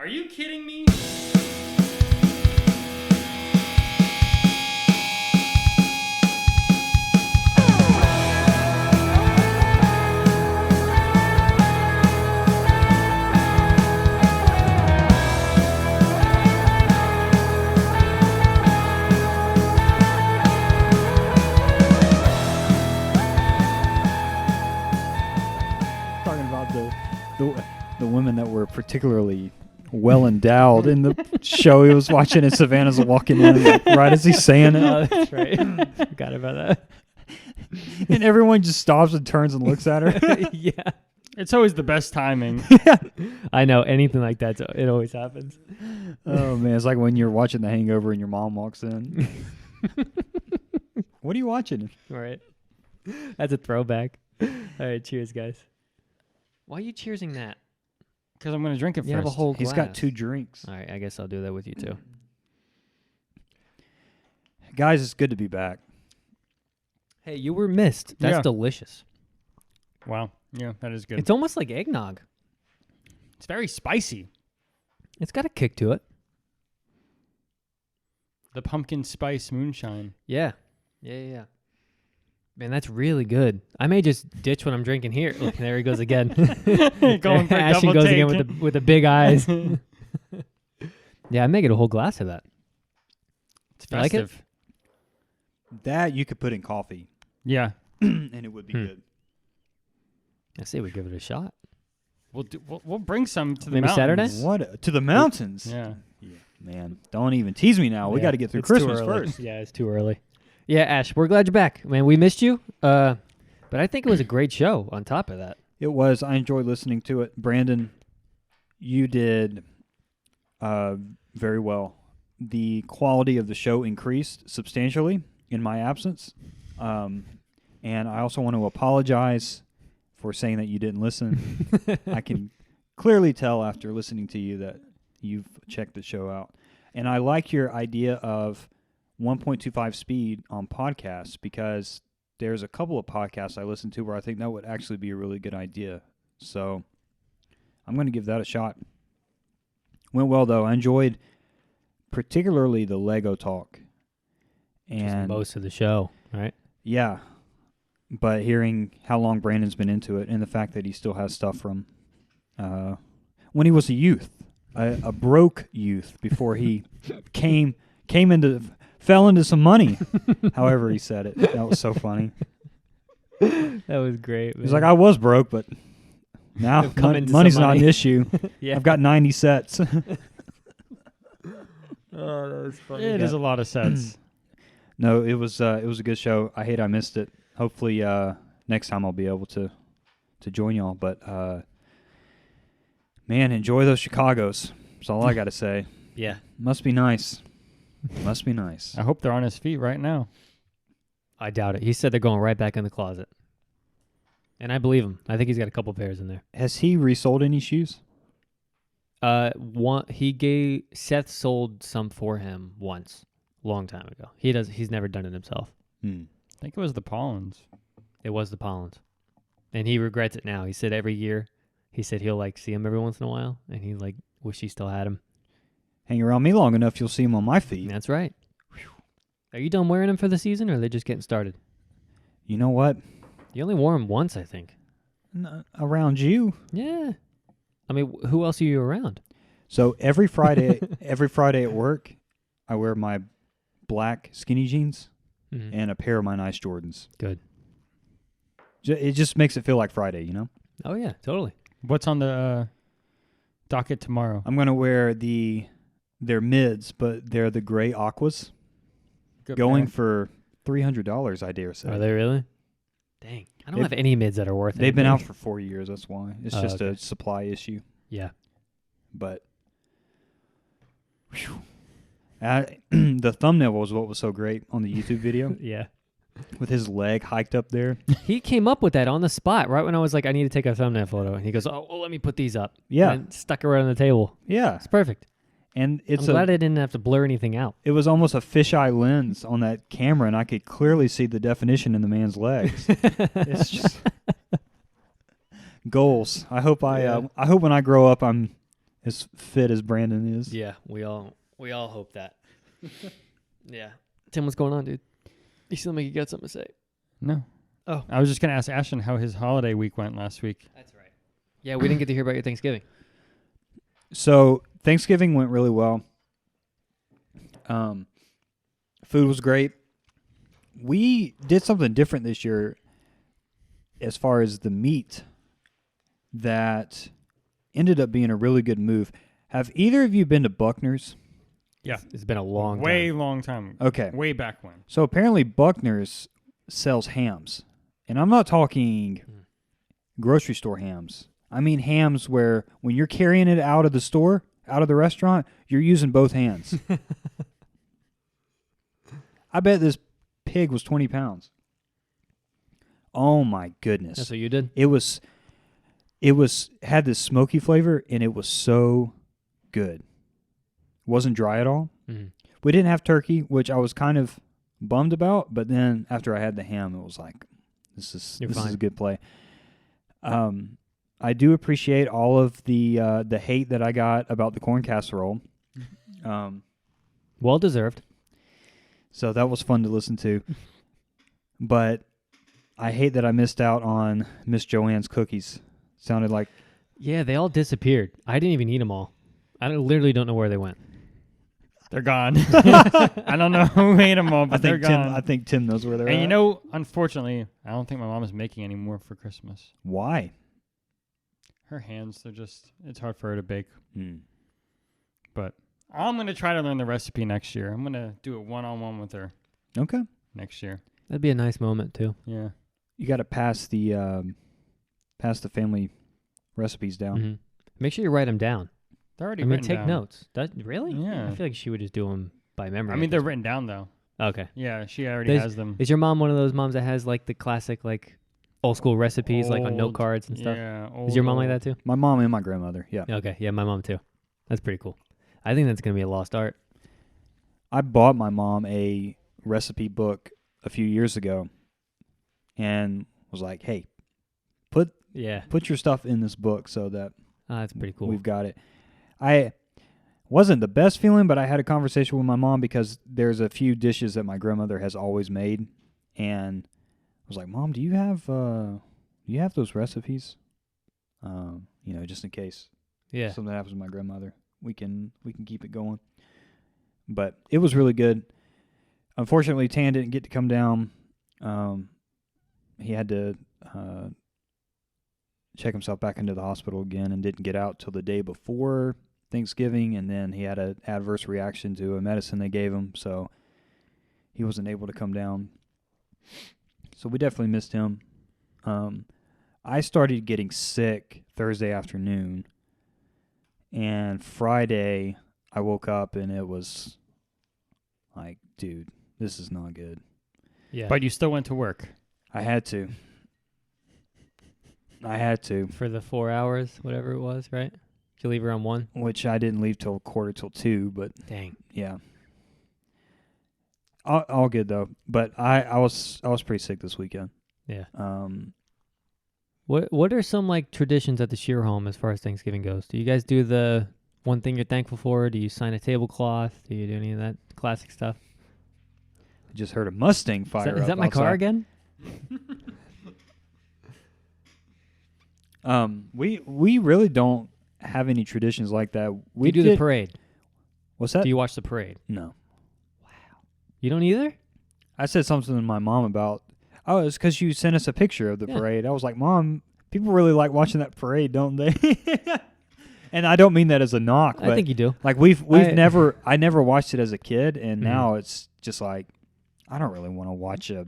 Are you kidding me? Talking about the women that were particularly well endowed in the show he was watching, and Savannah's walking in right as he's saying it. Oh, that's right. Forgot about that. And everyone just stops and turns and looks at her. Yeah. It's always the best timing. I know. Anything like that, it always happens. Oh, man. It's like when you're watching The Hangover and your mom walks in. What are you watching? All right. That's a throwback. All right. Cheers, guys. Why are you cheersing that? Because I'm going to drink it You first. have a whole He's glass. got 2 drinks. All right. I guess I'll do that with you, too. Guys, it's good to be back. Hey, you were missed. That's Yeah. delicious. Wow. Yeah, that is good. It's almost like eggnog. It's very spicy. It's got a kick to it. The pumpkin spice moonshine. Yeah. Yeah. Man, that's really good. I may just ditch what I'm drinking here. Look, there he goes again. Going for a Ashton double goes take. again with the big eyes. Yeah, I may get a whole glass of that. It's You like it? festive. That you could put in coffee, Yeah. and it would be good. I say we give it a shot. We'll bring some to the Maybe mountains. Saturday? What? To the mountains? Yeah. Man, don't even tease me now. We Yeah, got to get through it's too Christmas early. first. Yeah, it's too early. Yeah, Ash, we're glad you're back. Man, we missed you. But I think it was a great show on top of that. It was. I enjoyed listening to it. Brandon, you did very well. The quality of the show increased substantially in my absence. And I also want to apologize for saying that you didn't listen. I can clearly tell after listening to you that you've checked the show out. And I like your idea of 1.25 speed on podcasts, because there's a couple of podcasts I listen to where I think that would actually be a really good idea. So I'm going to give that a shot. Went well, though. I enjoyed particularly the Lego talk. Just most of the show, right? Yeah. But hearing how long Brandon's been into it, and the fact that he still has stuff from when he was a youth, a broke youth, before he fell into some money. However he said it. That was so funny. That was great. He's like, I was broke, but now I've come into money's some not money." an issue. Yeah. I've got 90 sets. Oh, that was funny. It is a lot of sets. No, it was a good show. I hate I missed it. Hopefully next time I'll be able to join y'all. But man, enjoy those Chicagos. That's all I got to say. Yeah. Must be nice. Must be nice. I hope they're on his feet right now. I doubt it. He said they're going right back in the closet. And I believe him. I think he's got a couple pairs in there. Has he resold any shoes? Seth sold some for him once, long time ago. He's never done it himself. I think it was the Pollens. It was the Pollens. And he regrets it now. He said every year, he'll like see him every once in a while, and he like wish he still had him. Hang around me long enough, you'll see him on my feet. That's right. Are you done wearing them for the season, or are they just getting started? You know what? You only wore them once, I think. Around you. Yeah. I mean, who else are you around? So every Friday at work, I wear my black skinny jeans and a pair of my nice Jordans. Good. It just makes it feel like Friday, you know? Oh, yeah, totally. What's on the docket tomorrow? I'm going to wear their mids, but they're the gray aquas. Good Going pair. for $300, I dare say. Are they really? Dang. I don't have any mids that are worth it. They've been out for 4 years, that's why. It's just okay. a supply issue. Yeah. But the thumbnail was what was so great on the YouTube video Yeah. with his leg hiked up there. He came up with that on the spot right when I was like, I need to take a thumbnail photo. And he goes, oh, well, let me put these up. Yeah. And stuck it right on the table. Yeah. It's perfect. And I'm glad I didn't have to blur anything out. it was almost a fisheye lens on that camera, and I could clearly see the definition in the man's legs. It's just goals. I hope when I grow up, I'm as fit as Brandon is. Yeah, we all hope that. Yeah. Tim, what's going on, dude? You seem like you got something to say. No. Oh. I was just going to ask Ashton how his holiday week went last week. That's right. Yeah, we didn't get to hear about your Thanksgiving. So Thanksgiving went really well. Food was great. We did something different this year as far as the meat that ended up being a really good move. Have either of you been to Buckner's? Yeah. It's been a long Way time. long time. Okay. Way back when. So apparently Buckner's sells hams. And I'm not talking grocery store hams. I mean hams where when you're carrying it out of the store, out of the restaurant, you're using both hands. I bet this pig was 20 pounds. Oh my goodness. That's what you did? It had this smoky flavor and it was so good. Wasn't dry at all. Mm-hmm. We didn't have turkey, which I was kind of bummed about, but then after I had the ham, it was like, this is a good play. I do appreciate all of the hate that I got about the corn casserole. Well deserved. So that was fun to listen to. But I hate that I missed out on Miss Joanne's cookies. Sounded like... Yeah, they all disappeared. I didn't even eat them all. Literally don't know where they went. They're gone. I don't know who made them all, but they're gone. I think Tim knows where they're at. And you know, unfortunately, I don't think my mom is making any more for Christmas. Why? Her hands, it's hard for her to bake. Mm. But I'm going to try to learn the recipe next year. I'm going to do it one-on-one with her Okay. next year. That'd be a nice moment, too. Yeah. You got to pass the family recipes down. Mm-hmm. Make sure you write them down. They're already take written down. notes. Really? Yeah. I feel like she would just do them by memory. I mean, they're written down, though. Okay. Yeah, she already has them. Is your mom one of those moms that has, like, the classic, like, old school recipes, like, on note cards and stuff? Yeah. Is your mom like that, too? My mom and my grandmother, yeah. Okay. Yeah, my mom, too. That's pretty cool. I think that's going to be a lost art. I bought my mom a recipe book a few years ago and was like, hey, put your stuff in this book so that that's pretty cool. we've got it. I wasn't the best feeling, but I had a conversation with my mom because there's a few dishes that my grandmother has always made, and I was like, Mom, do you have those recipes? Just in case something happens with my grandmother, we can keep it going. But it was really good. Unfortunately, Tan didn't get to come down. He had to check himself back into the hospital again and didn't get out till the day before Thanksgiving, and then he had an adverse reaction to a medicine they gave him, so he wasn't able to come down. So we definitely missed him. I started getting sick Thursday afternoon, and Friday I woke up and it was like, dude, this is not good. Yeah. But you still went to work. I had to. For the 4 hours, whatever it was, right? Did you leave around 1? Which I didn't leave till 2:45, but Dang. yeah. All good though. But I was pretty sick this weekend. Yeah. What are some like traditions at the Shear home as far as Thanksgiving goes? Do you guys do the one thing you're thankful for? Do you sign a tablecloth? Do you do any of that classic stuff? I just heard a Mustang fire up. Is that my car outside. again? We really don't have any traditions like that. We do the parade. What's that? Do you watch the parade? No. You don't either? I said something to my mom about, it's because you sent us a picture of the parade. I was like, Mom, people really like watching that parade, don't they? And I don't mean that as a knock. I think you do. Like I never watched it as a kid, and now it's just like, I don't really want to watch a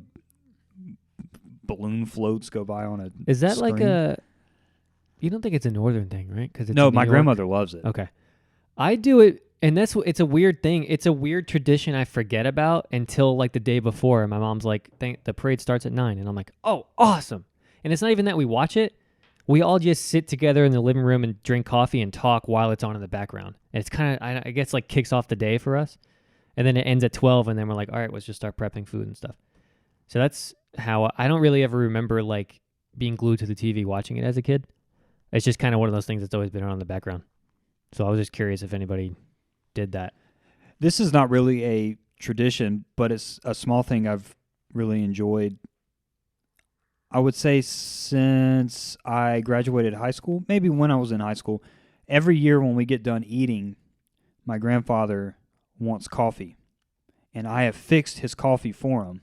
balloon floats go by on a Is that screen. like a... You don't think it's a northern thing, right? Because No, my grandmother loves it. Okay. I do it, and it's a weird thing. It's a weird tradition I forget about until like the day before. And my mom's like, the parade starts at 9. And I'm like, oh, awesome. And it's not even that we watch it. We all just sit together in the living room and drink coffee and talk while it's on in the background. And it's kind of, I guess, like kicks off the day for us. And then it ends at 12, and then we're like, all right, let's just start prepping food and stuff. So that's how I don't really ever remember like being glued to the TV watching it as a kid. It's just kind of one of those things that's always been on in the background. So I was just curious if anybody did that. This is not really a tradition, but it's a small thing I've really enjoyed. I would say since I graduated high school, maybe when I was in high school, every year when we get done eating, my grandfather wants coffee. And I have fixed his coffee for him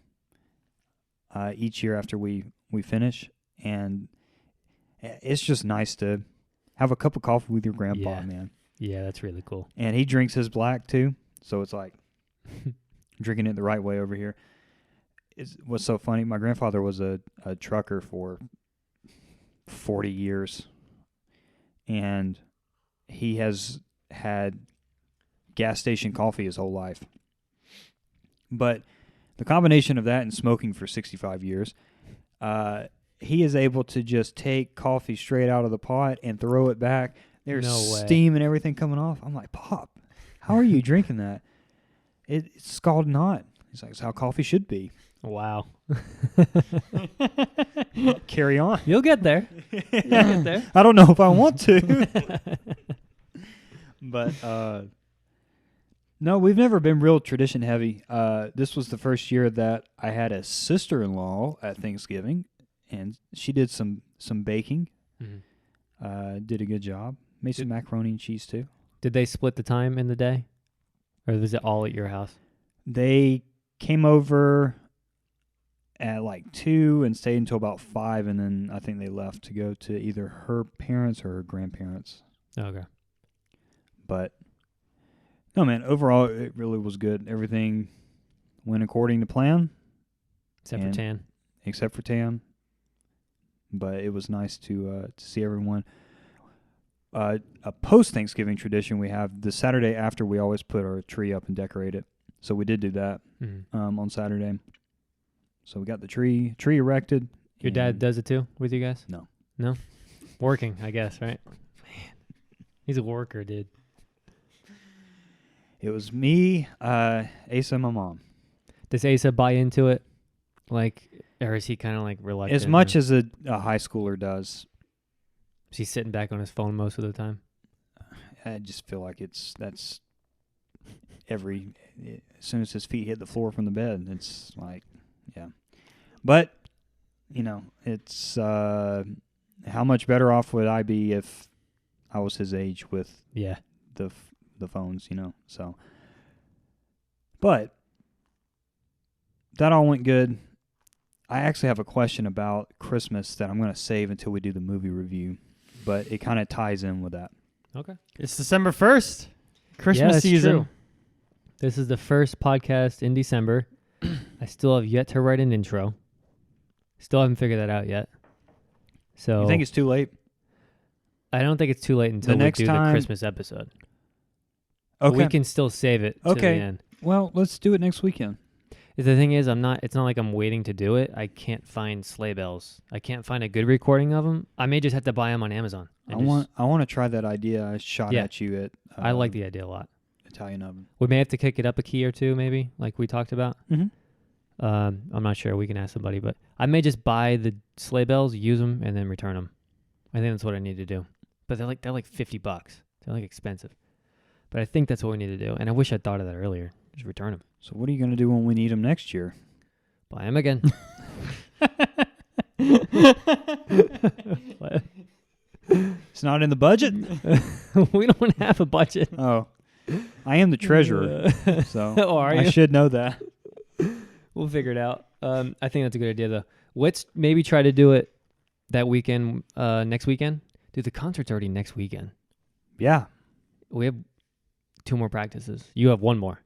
each year after we finish. And it's just nice to have a cup of coffee with your grandpa, Yeah. man. Yeah, that's really cool. And he drinks his black too. So it's like drinking it the right way over here. What's so funny, my grandfather was a trucker for 40 years. And he has had gas station coffee his whole life. But the combination of that and smoking for 65 years, he is able to just take coffee straight out of the pot and throw it back. There's No way. steam and everything coming off. I'm like, Pop, how are you drinking that? It's scalding hot. He's like, it's how coffee should be. Wow. Carry on. You'll get there. You'll get there. I don't know if I want to. But no, we've never been real tradition heavy. This was the first year that I had a sister-in-law at Thanksgiving, and she did some baking. Mhm. Did a good job. Made some macaroni and cheese too. Did they split the time in the day? Or was it all at your house? They came over at like 2 and stayed until about 5, and then I think they left to go to either her parents or her grandparents. Okay. But no, man, overall it really was good. Everything went according to plan, Except And- for Tan. except for Tam. But it was nice to see everyone. A post-Thanksgiving tradition we have, the Saturday after, we always put our tree up and decorate it. So we did do that Mhm. on Saturday. So we got the tree erected. Your dad and- does it too with you guys? No. No? Working, I guess, right? Man. He's a worker, dude. It was me, Asa, and my mom. Does Asa buy into it? Like, or is he kind of like reluctant? As much as a high schooler does. Is he sitting back on his phone most of the time? I just feel like that's as soon as his feet hit the floor from the bed, it's like, yeah. But, it's how much better off would I be if I was his age with Yeah. the phones, so. But that all went good. I actually have a question about Christmas that I'm going to save until we do the movie review, but it kind of ties in with that. Okay. It's December 1st. Christmas that's season. true. This is the first podcast in December. I still have yet to write an intro. Still haven't figured that out yet. So You think it's too late? I don't think it's too late until next we do time- the Christmas episode. Okay. We can still save it to Okay. the end. Well, let's do it next weekend. The thing is, it's not like I'm waiting to do it. I can't find sleigh bells. I can't find a good recording of them. I may just have to buy them on Amazon. I want to try that idea I shot Yeah. at you at I like the idea a lot. Italian oven. We may have to kick it up a key or two, maybe, like we talked about. Mm-hmm. I'm not sure. We can ask somebody, but I may just buy the sleigh bells, use them, and then return them. I think that's what I need to do. But they're like $50. They're like expensive. But I think that's what we need to do. And I wish I'd thought of that earlier. Just return them. So what are you going to do when we need them next year? Buy them again. What? It's not in the budget? We don't have a budget. Oh. I am the treasurer, so Oh, are I you? should know that. We'll figure it out. I think that's a good idea, though. Let's maybe try to do it that weekend, next weekend. Dude, the concert's already next weekend. Yeah. We have 2 more practices. You have 1 more.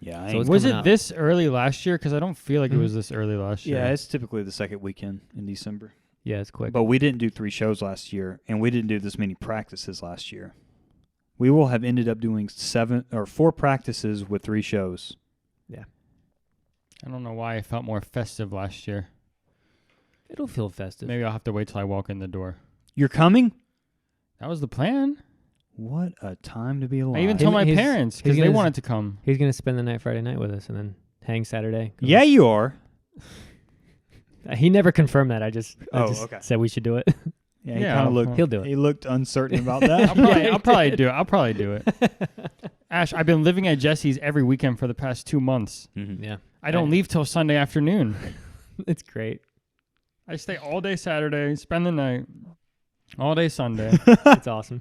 Yeah. So it's Was coming it up. this early last year? Because I don't feel like it was this early last year. yeah, it's typically the second weekend in December. Yeah, it's quick. But we didn't do 3 shows last year, and we didn't do this many practices last year. We will have ended up doing 4 practices with 3 shows. I don't know why I felt more festive last year. It'll feel festive. Maybe I'll have to wait till I walk in the door. You're coming? That was the plan. What a time to be alive. I even told my He's- parents he's because they gonna- wanted to come. He's going to spend the night Friday night with us and then hang Saturday. Yeah, you are. He never confirmed that. I just Oh, okay. said we should do it. Yeah, he Yeah, kind of looked. he'll do it. He looked uncertain about I'll that. probably do it. I'll probably do it. Ash, I've been living at Jesse's every weekend for the past 2 months. Mhm. Yeah. I don't leave till Sunday afternoon. It's great. I stay all day Saturday, spend the night, all day Sunday. It's awesome.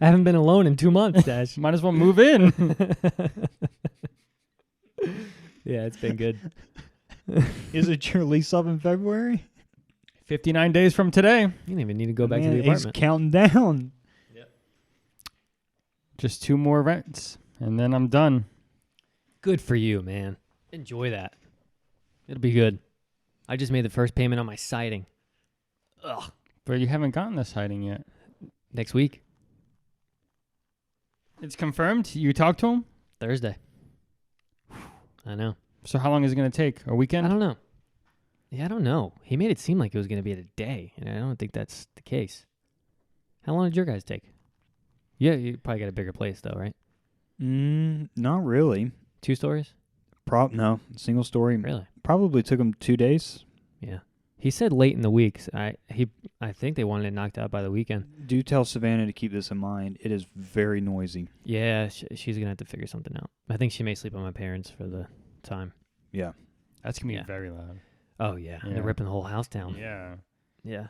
I haven't been alone in 2 months, Dash. Might as well move in. Yeah, it's been good. Is it your lease up in February? 59 days from today. You don't even need to go back to Man, the he's apartment. counting down. Just 2 more rents, and then I'm done. Good for you, man. Enjoy that. It'll be good. I just made the first payment on my siding. Ugh. But you haven't gotten the siding yet. Next week, It's confirmed? You talked to him? Thursday. I know. So how long is it going to take? A I weekend? don't know. Yeah, I don't know. He made it seem like it was going to be a day, and I don't think that's the case. How long did your guys take? Yeah, you probably got a bigger place, though, right? Not really. 2 stories? No, single story. Really? Probably took him 2 days. Yeah. He said late in the week. So I think they wanted it knocked out by the weekend. Do tell Savannah to keep this in mind. It is very noisy. Yeah, she's going to have to figure something out. I think she may sleep on my parents for the time. Yeah. That's going to be Yeah. very loud. Oh, yeah. Yeah. They're ripping the whole house down. Yeah. Yeah.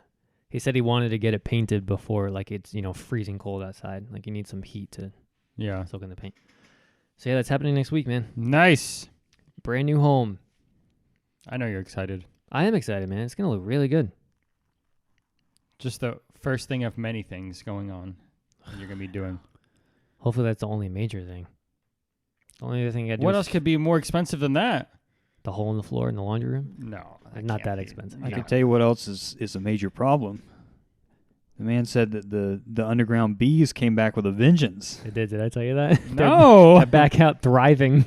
He said he wanted to get it painted before, like, it's, freezing cold outside. Like, you need some heat to Yeah. soak in the paint. So, yeah, that's happening next week, man. Nice. Brand new home. I know you're excited. I am excited, man. It's going to look really good. Just the first thing of many things going on that you're going to be doing. Hopefully that's the only major thing. The only other thing I do What is else could be more expensive than that? the hole in the floor in the laundry room. No. Not that expensive. I No. can tell you what else is a major problem. The man said that the underground bees came back with a vengeance. It did. Did I tell you that? No. They're back out thriving.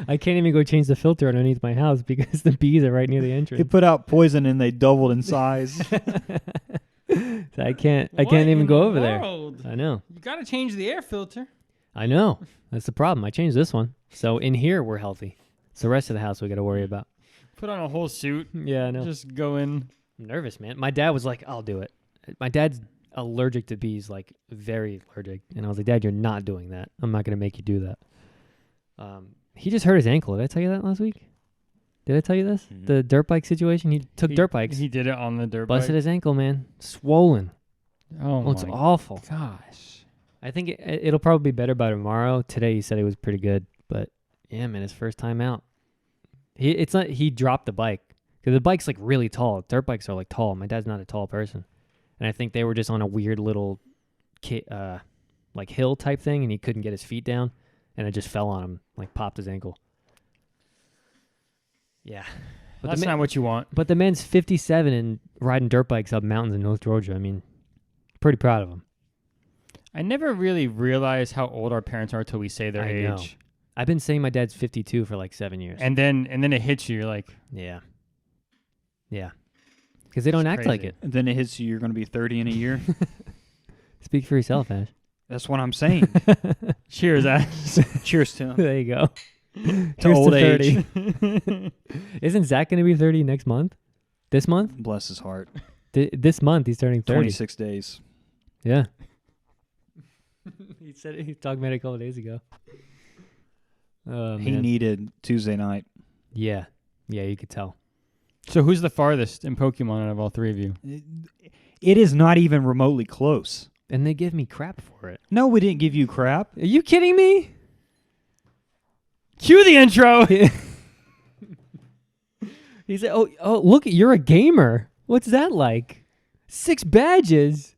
I can't even go change the filter underneath my house because the bees are right near the They entrance. put out poison and they doubled in size. So I can't even go over there. I know. You got to change the air filter. I know. That's the problem. I changed this one. So in here we're healthy. It's the rest of the house we got to worry about. Put on a whole suit. Yeah, I know. Just go in. I'm nervous, man. My dad was like, "I'll do it." My dad's allergic to bees, like very allergic. And I was like, "Dad, you're not doing that. I'm not going to make you do that." He just hurt his ankle. Did I tell you that last week? Did I tell you this? Mhm. The dirt bike situation? He took dirt bikes. He did it on the dirt Busted bike. his ankle, man. Swollen. Oh, It's my awful. gosh. I think it'll probably be better by tomorrow. Today he said it was pretty good, but yeah, man, his first time out. He dropped the bike because the bike's like really tall. Dirt bikes are like tall. My dad's not a tall person, and I think they were just on a weird little, like hill type thing, and he couldn't get his feet down, and it just fell on him, like popped his ankle. Yeah, That's not what you want. but the man's 57 and riding dirt bikes up mountains in North Georgia. I mean, pretty proud of him. I never really realized how old our parents are until we say their I age. know. I've been saying my dad's 52 for like 7 years. And then it hits you. You're like, Yeah. Yeah. Because they don't It's act like crazy. it. And then it hits you, you're going to be 30 in a year. Speak for yourself, Ash. That's what I'm saying. cheers, Ash. Cheers to him. There you go. To Here's old 30. age. Isn't Zach going to be 30 next month? This month? Bless his heart. This month he's turning 30. 26 days. Yeah. He said it. He talked about it a couple days ago. Oh, He man. needed Tuesday night. Yeah. Yeah, you could tell. So who's the farthest in Pokemon out of all three of you? It is not even remotely close. And they give me crap for it. No, we didn't give you crap. Are you kidding me? Cue the intro. He said, oh, look, you're a gamer. What's that like? 6 badges.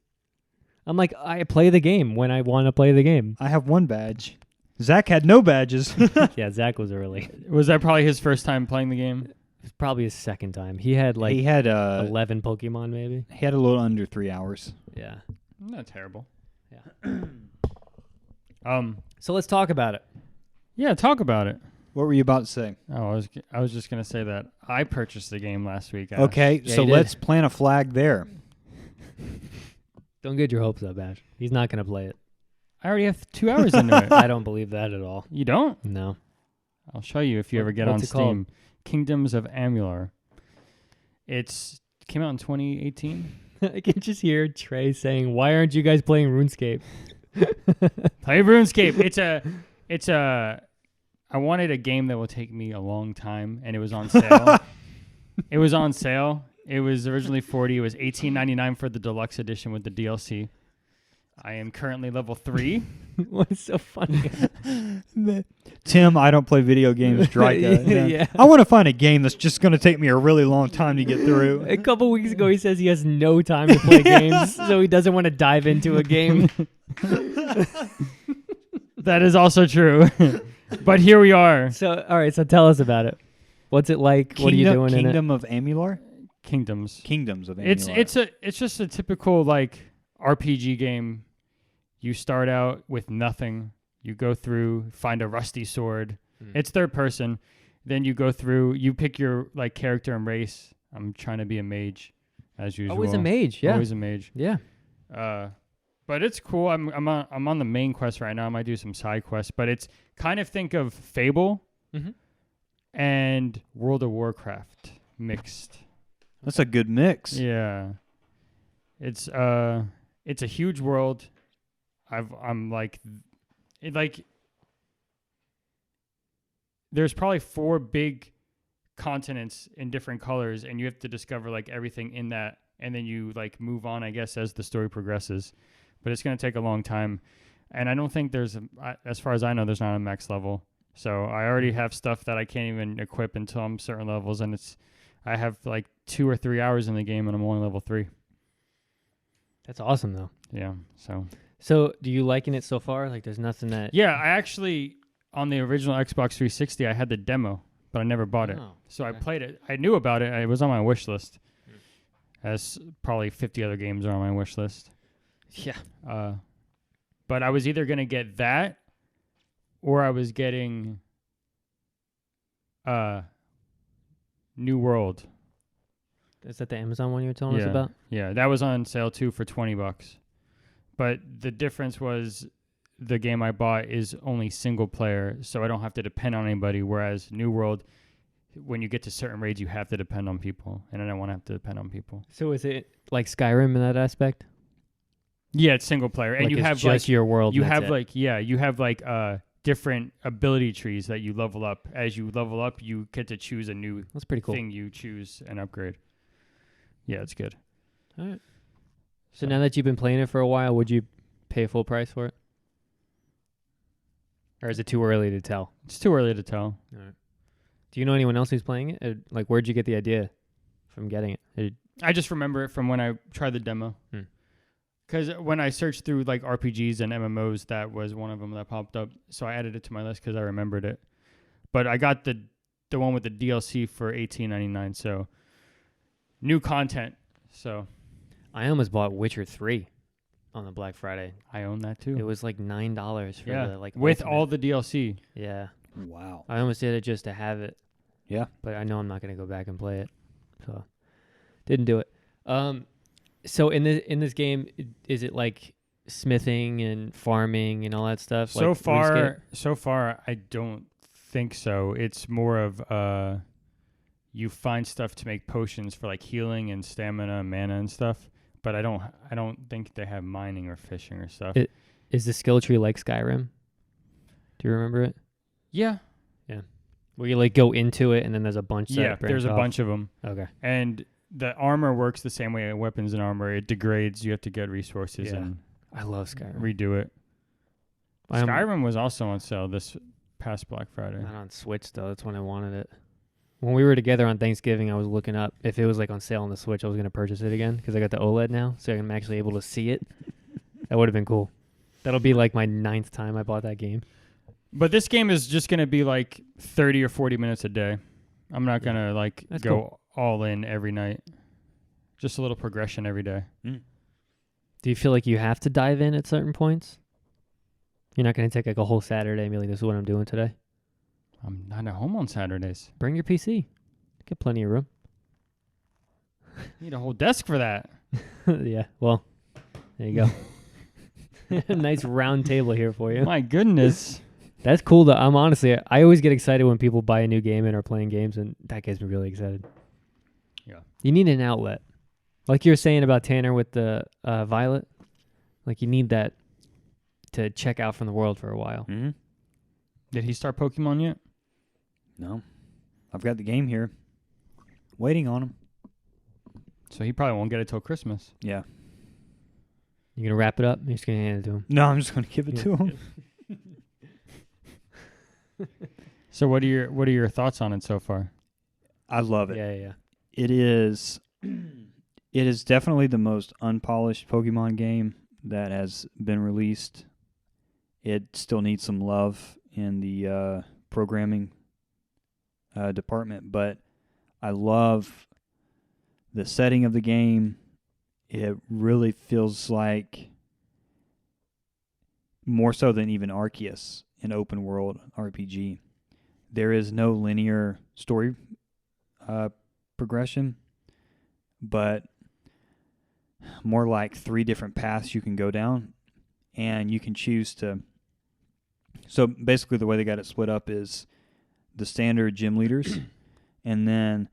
I'm like, I play the game when I want to play the game. I have 1 badge. Zach had no badges. Yeah, Zach was early. Was that probably his first time playing the game? It was probably his second time. He had like he had 11 Pokemon maybe. he had a little under 3 hours. Yeah. Not terrible. Yeah. Um. So let's talk about it. Yeah, talk about it. What were you about to say? Oh, I was just gonna say that I purchased the game last week. Ash. Okay, Yeah, so you did. let's plant a flag there. Don't get your hopes up, Ash. He's not going to play it. I already have 2 hours into it. I don't believe that at all. You don't? No. I'll show you if you ever get on What's it called? Steam. Kingdoms of Amular. Came out in 2018. I can just hear Trey saying, "Why aren't you guys playing RuneScape?" Play RuneScape. It's a. I wanted a game that will take me a long time, and it was on sale. It was on sale. It was originally $40. It was $18.99 for the deluxe edition with the DLC. I am currently level 3. What's so funny? Tim, I don't play video games. Drika. Yeah. I want to find a game that's just going to take me a really long time to get through. A couple weeks ago, he says he has no time to play games, so he doesn't want to dive into a game. That is also true. But here we are. So, all right. So tell us about it. What's it like? What are you doing in it? Kingdom of Amular? Kingdoms. Kingdoms of Amular. It's just a typical like RPG game. You start out with nothing. You go through, find a rusty sword. It's third person. Then you go through, you pick your like character and race. I'm trying to be a mage, as usual. Always a mage, yeah. Always a mage. Yeah. But it's cool. I'm on the main quest right now. I might do some side quests, but it's kind of think of Fable and World of Warcraft mixed. That's a good mix. Yeah. It's a huge world. I'm like there's probably 4 big continents in different colors, and you have to discover like everything in that, and then you like move on, I guess, as the story progresses. But it's going to take a long time, and I don't think there's as far as I know, there's not a max level. So I already have stuff that I can't even equip until I'm certain levels, and I have like 2 or 3 hours in the game, and I'm only level 3. That's awesome, though. Yeah. So, do you liking it so far? Like, there's nothing that... Yeah, I actually, on the original Xbox 360, I had the demo, but I never bought it. Oh, So okay. I played it. I knew about it. It was on my wish list. As probably 50 other games are on my wish list. Yeah. But I was either going to get that, or I was getting New World. Is that the Amazon one you were telling us about? Yeah, that was on sale too for $20. But the difference was the game I bought is only single player, so I don't have to depend on anybody. Whereas New World, when you get to certain raids, you have to depend on people, and I don't want to have to depend on people. So is it like Skyrim in that aspect? Yeah, it's single player, and like you it's have just like your world. you and that's have like different ability trees that you level up. As you level up, you get to choose a new That's pretty cool. thing you choose and upgrade. Yeah, it's good. All right. So now that you've been playing it for a while, would you pay full price for it? Or is it too early to tell? It's too early to tell. All right. Do you know anyone else who's playing it? Or, like, where'd you get the idea from getting it? I just remember it from when I tried the demo. Because when I searched through like RPGs and MMOs, that was one of them that popped up. So I added it to my list because I remembered it. But I got the one with the DLC for $18.99. So new content. So I almost bought Witcher 3 on the Black Friday. I own that too. It was like $9 for the like with ultimate. all the DLC. Yeah. Wow. I almost did it just to have it. Yeah. But I know I'm not going to go back and play it. So didn't do it. So in this game, is it like smithing and farming and all that stuff? So like far, I don't think so. It's more of you find stuff to make potions for like healing and stamina and mana and stuff. But I don't think they have mining or fishing or stuff. Is the skill tree like Skyrim? Do you remember it? Yeah. Where you like go into it and then there's a bunch. Yeah, there's a bunch of them. Okay. And the armor works the same way. Weapons and armor, it degrades. You have to get resources and I love Skyrim. redo it. Skyrim was also on sale this past Black Friday. Not on Switch though. That's when I wanted it. When we were together on Thanksgiving, I was looking up if it was like on sale on the Switch. I was going to purchase it again because I got the OLED now, so I'm actually able to see it. That would have been cool. That'll be like my 9th time I bought that game. But this game is just going to be like 30 or 40 minutes a day. I'm not going to like That's go cool. all in every night. Just a little progression every day. Do you feel like you have to dive in at certain points? You're not going to take like a whole Saturday and be like, this is what I'm doing today? I'm not at home on Saturdays. Bring your PC. Get plenty of room. Need a whole desk for that. Yeah, well, there you go. Nice round table here for you. My goodness. That's cool, though. I always get excited when people buy a new game and are playing games, and that gets me really excited. Yeah. You need an outlet. Like you were saying about Tanner with the Violet, like you need that to check out from the world for a while. Mm-hmm. Did he start Pokemon yet? No. I've got the game here. Waiting on him. So he probably won't get it till Christmas. Yeah. You gonna wrap it up? You're just gonna hand it to him. No, I'm just going to give it Yeah. to him. So what are your thoughts on it so far? I love it. Yeah. It is definitely the most unpolished Pokemon game that has been released. It still needs some love in the programming department, but I love the setting of the game. It really feels like more so than even Arceus, an open world RPG. There is no linear story progression, but more like 3 different paths you can go down, and you can choose to. So basically, the way they got it split up is the standard gym leaders, and then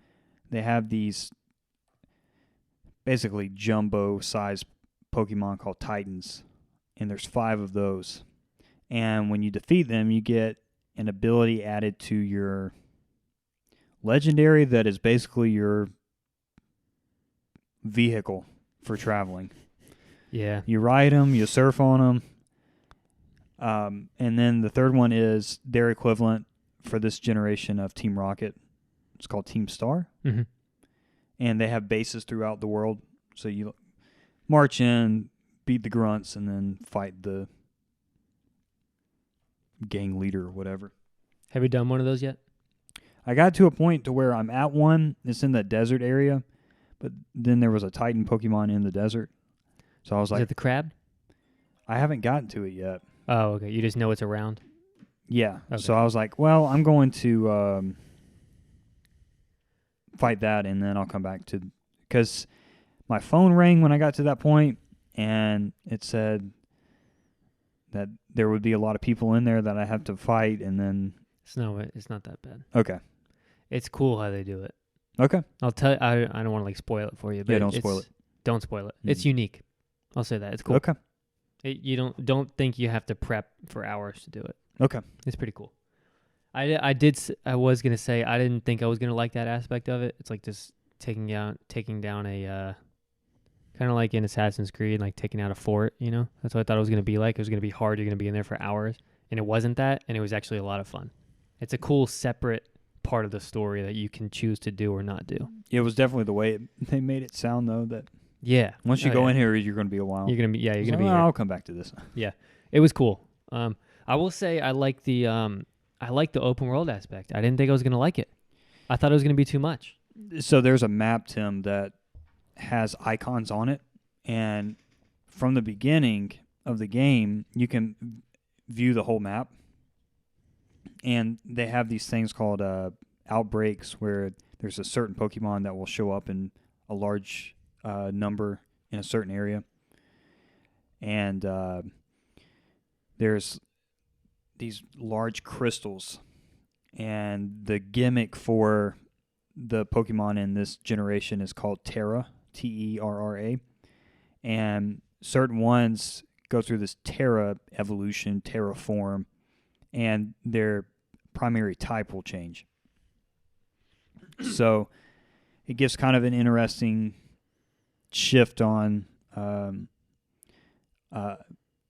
they have these basically jumbo-sized Pokemon called Titans, and there's 5 of those. And when you defeat them, you get an ability added to your legendary that is basically your vehicle for traveling. Yeah. You ride them, you surf on them. And then the third one is their equivalent for this generation of Team Rocket. It's called Team Star. Mm-hmm. And they have bases throughout the world. So you march in, beat the grunts, and then fight the gang leader or whatever. Have you done one of those yet? I got to a point to where I'm at one. It's in that desert area. But then there was a Titan Pokemon in the desert. So I was Is like, it the crab? I haven't gotten to it yet. Oh, okay. You just know it's around. Yeah. Okay. So I was like, well, I'm going to fight that, and then I'll come back to, because my phone rang when I got to that point, and it said that there would be a lot of people in there that I have to fight, and then It's not that bad. okay. It's cool how they do it. Okay. I'll tell you, I don't want to like spoil it for you, but Yeah, don't spoil it. Don't spoil it. It's Mhm. unique. I'll say that. It's cool. Okay. You don't think you have to prep for hours to do it. Okay. It's pretty cool. I was gonna say I didn't think I was gonna like that aspect of it. It's like just taking down a kind of like in Assassin's Creed, like taking out a fort. You know, that's what I thought it was gonna be like. It was gonna be hard. You're gonna be in there for hours, and it wasn't that. And it was actually a lot of fun. It's a cool separate part of the story that you can choose to do or not do. It was definitely the way they made it sound, though, that Yeah. once you Oh, go yeah. in here, you're going to be a while. You're gonna be I was be like, here. "Well, I'll come back to this. It was cool. I will say I like the open world aspect. I didn't think I was gonna like it. I thought it was gonna be too much. So there's a map, Tim, that has icons on it, and from the beginning of the game, you can view the whole map. And they have these things called outbreaks, where there's a certain Pokemon that will show up in a large number in a certain area. And there's these large crystals. And the gimmick for the Pokemon in this generation is called Terra, Terra. And certain ones go through this Terra evolution, Terra form, and their primary type will change. So it gives kind of an interesting shift on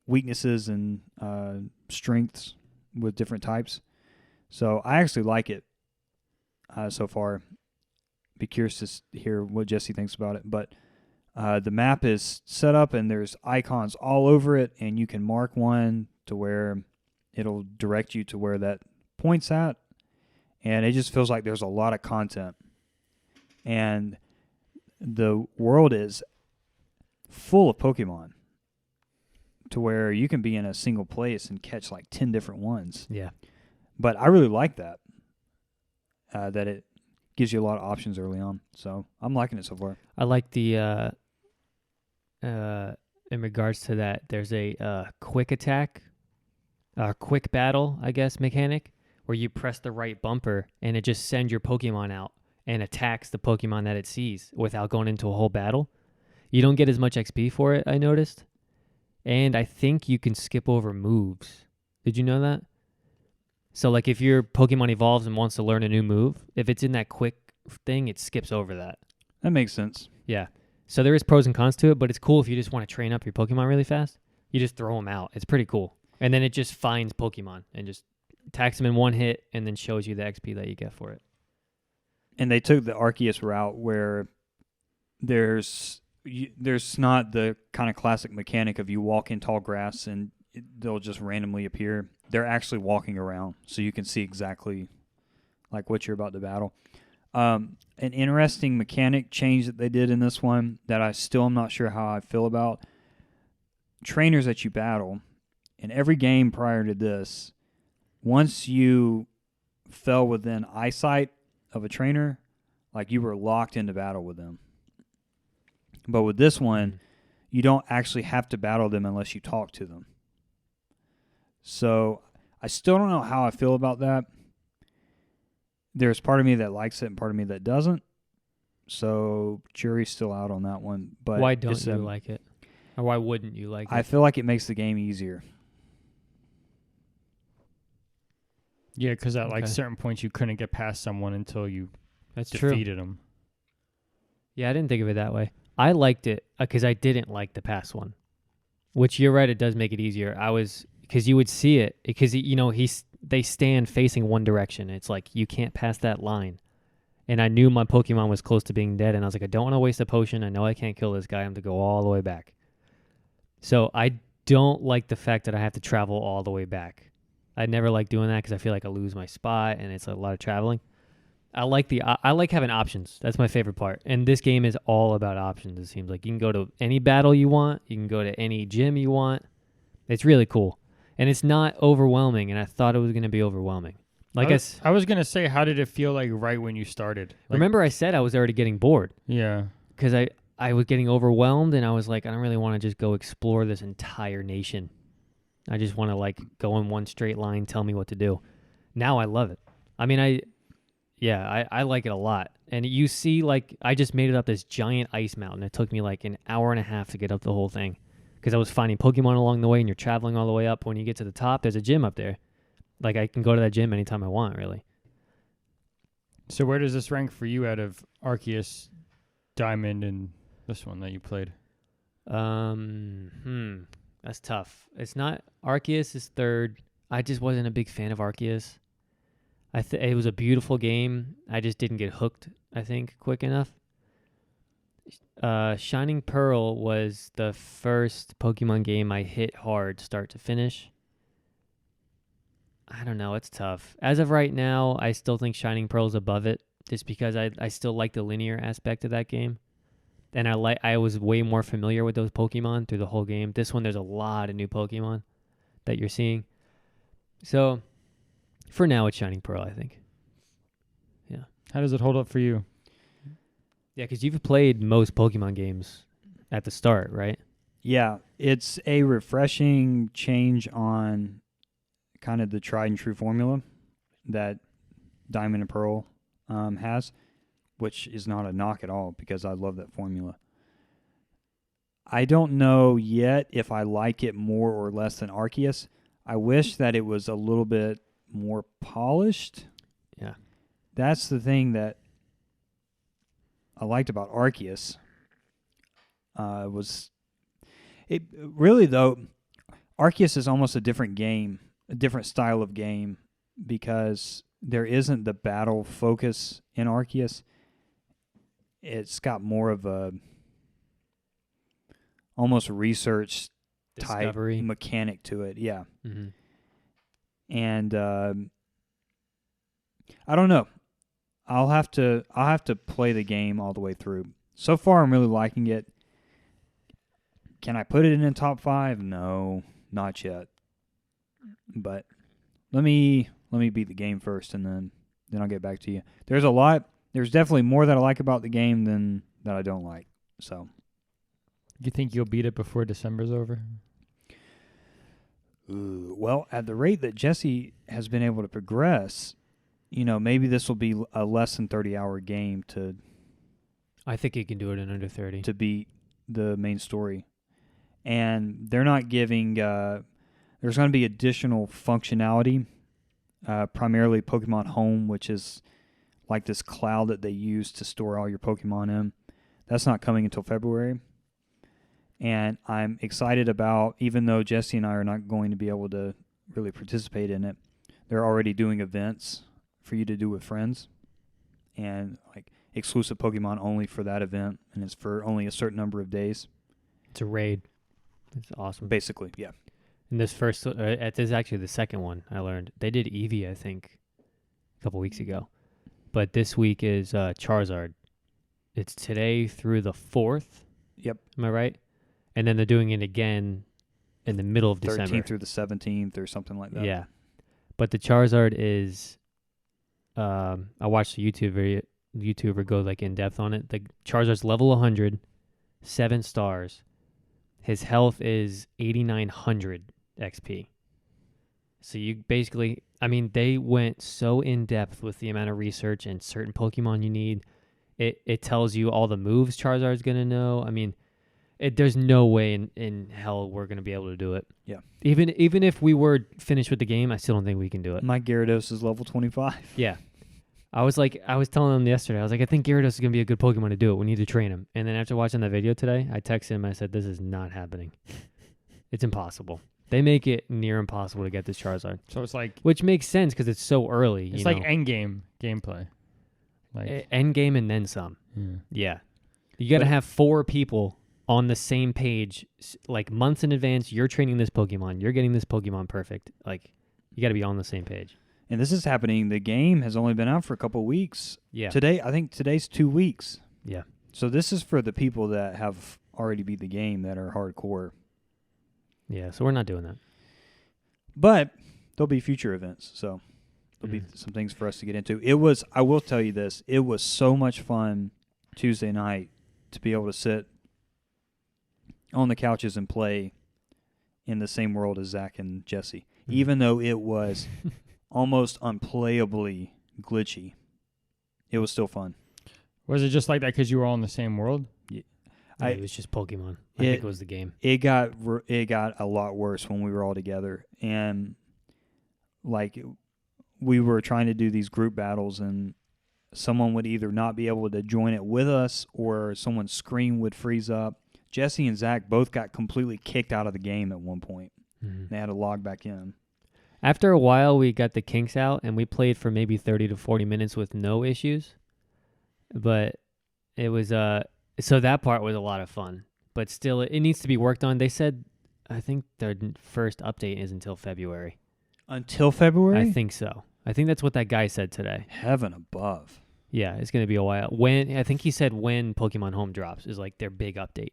weaknesses and strengths with different types. So I actually like it so far. Be curious to hear what Jesse thinks about it. But the map is set up, and there's icons all over it, and you can mark one to where it'll direct you to where that point's at. And it just feels like there's a lot of content. And the world is full of Pokemon to where you can be in a single place and catch like 10 different ones. Yeah. But I really like that, that it gives you a lot of options early on. So I'm liking it so far. I like the in regards to that, there's a quick attack, quick battle, I guess, mechanic where you press the right bumper and it just sends your Pokemon out and attacks the Pokemon that it sees without going into a whole battle. You don't get as much XP for it, I noticed. And I think you can skip over moves. Did you know that? So like if your Pokemon evolves and wants to learn a new move, if it's in that quick thing, it skips over that. That makes sense. Yeah. So there is pros and cons to it, but it's cool if you just want to train up your Pokemon really fast. You just throw them out. It's pretty cool. And then it just finds Pokemon and just attacks them in one hit and then shows you the XP that you get for it. And they took the Arceus route where there's not the kind of classic mechanic of you walk in tall grass and they'll just randomly appear. They're actually walking around, so you can see exactly like what you're about to battle. An interesting mechanic change that they did in this one that I still am not sure how I feel about. Trainers that you battle, in every game prior to this, once you fell within eyesight of a trainer, like you were locked into battle with them. But with this one, you don't actually have to battle them unless you talk to them. So I still don't know how I feel about that. There's part of me that likes it and part of me that doesn't. So jury's still out on that one. But why don't you like it? Or why wouldn't you like it? I feel like it makes the game easier. Yeah, because at like certain points you couldn't get past someone until you defeated them. Yeah, I didn't think of it that way. I liked it because I didn't like the past one. Which you're right, it does make it easier. Because you would see it because they stand facing one direction. It's like you can't pass that line. And I knew my Pokemon was close to being dead, and I was like, I don't want to waste a potion. I know I can't kill this guy. I have to go all the way back. So I don't like the fact that I have to travel all the way back. I never like doing that because I feel like I lose my spot, and it's a lot of traveling. I like having options. That's my favorite part. And this game is all about options. It seems like you can go to any battle you want. You can go to any gym you want. It's really cool. And it's not overwhelming, and I thought it was going to be overwhelming. I was going to say, how did it feel like right when you started? Remember I said I was already getting bored. Yeah. Because I was getting overwhelmed, and I was like, I don't really want to just go explore this entire nation. I just want to go in one straight line, tell me what to do. Now I love it. I mean, I like it a lot. And you see, I just made it up this giant ice mountain. It took me an hour and a half to get up the whole thing. Because I was finding Pokemon along the way, and you're traveling all the way up. When you get to the top, there's a gym up there. I can go to that gym anytime I want, really. So where does this rank for you out of Arceus, Diamond, and this one that you played? That's tough. It's not... Arceus is third. I just wasn't a big fan of Arceus. It was a beautiful game. I just didn't get hooked, I think, quick enough. Shining Pearl was the first Pokemon game I hit hard start to finish. I don't know. It's tough. As of right now, I still think Shining Pearl is above it just because I still like the linear aspect of that game. And I was way more familiar with those Pokemon through the whole game. This one, there's a lot of new Pokemon that you're seeing. So, for now, it's Shining Pearl, I think. Yeah. How does it hold up for you? Yeah, because you've played most Pokemon games at the start, right? Yeah, it's a refreshing change on kind of the tried and true formula that Diamond and Pearl has, which is not a knock at all because I love that formula. I don't know yet if I like it more or less than Arceus. I wish that it was a little bit more polished. Yeah. That's the thing that I liked about Arceus. Arceus is almost a different game, a different style of game, because there isn't the battle focus in Arceus. It's got more of a almost research type mechanic to it. Yeah. Mm-hmm. And I don't know. I'll have to play the game all the way through. So far, I'm really liking it. Can I put it in the top 5? No, not yet. But let me beat the game first, and then I'll get back to you. There's a lot. There's definitely more that I like about the game than that I don't like. So, you think you'll beat it before December's over? Well, at the rate that Jesse has been able to progress, maybe this will be a less than 30-hour game to. I think he can do it in under 30. To beat the main story, and they're not giving. There's going to be additional functionality, primarily Pokemon Home, which is like this cloud that they use to store all your Pokemon in. That's not coming until February. And I'm excited about, even though Jesse and I are not going to be able to really participate in it, they're already doing events for you to do with friends. And like exclusive Pokemon only for that event. And it's for only a certain number of days. It's a raid. It's awesome. Basically, yeah. And this first, it is actually the second one I learned. They did Eevee, I think, a couple weeks ago. But this week is Charizard. It's today through the 4th. Yep. Am I right? And then they're doing it again in the middle of 13th December. through the 17th or something like that. Yeah. But the Charizard is, I watched a YouTuber go like in depth on it. The Charizard's level 100, 7 stars. His health is 8,900 XP. So you basically, I mean, they went so in depth with the amount of research and certain Pokemon you need. It tells you all the moves Charizard's going to know. I mean, there's no way in hell we're going to be able to do it. Yeah. Even if we were finished with the game, I still don't think we can do it. My Gyarados is level 25. Yeah. I was telling them yesterday, I was like, I think Gyarados is going to be a good Pokemon to do it. We need to train him. And then after watching that video today, I texted him. I said, this is not happening. It's impossible. They make it near impossible to get this Charizard. So it's like, Which makes sense because it's so early. it's like end game gameplay. Like, End game and then some. yeah. Yeah. You got to have 4 people on the same page, like months in advance. You're training this Pokemon. You're getting this Pokemon perfect. Like, you got to be on the same page. And this is happening. The game has only been out for a couple of weeks. Yeah. I think today's 2 weeks. Yeah. So this is for the people that have already beat the game that are hardcore. Yeah. So we're not doing that. But there'll be future events. So there'll be some things for us to get into. I will tell you this, it was so much fun Tuesday night to be able to sit on the couches and play in the same world as Zach and Jesse. Even though it was almost unplayably glitchy, it was still fun. Was it just like that because you were all in the same world? Yeah, it was just Pokemon. I it- think it was the game. It got a lot worse when we were all together, and like we were trying to do these group battles, and someone would either not be able to join it with us, or someone's screen would freeze up. Jesse and Zach both got completely kicked out of the game at one point. They had to log back in. After a while, we got the kinks out, and we played for maybe 30 to 40 minutes with no issues. But it was so that part was a lot of fun. But still, it needs to be worked on. They said, I think their first update is until February. Until February? I think so. I think that's what that guy said today. Heaven above. Yeah, it's going to be a while. I think he said when Pokemon Home drops is like their big update.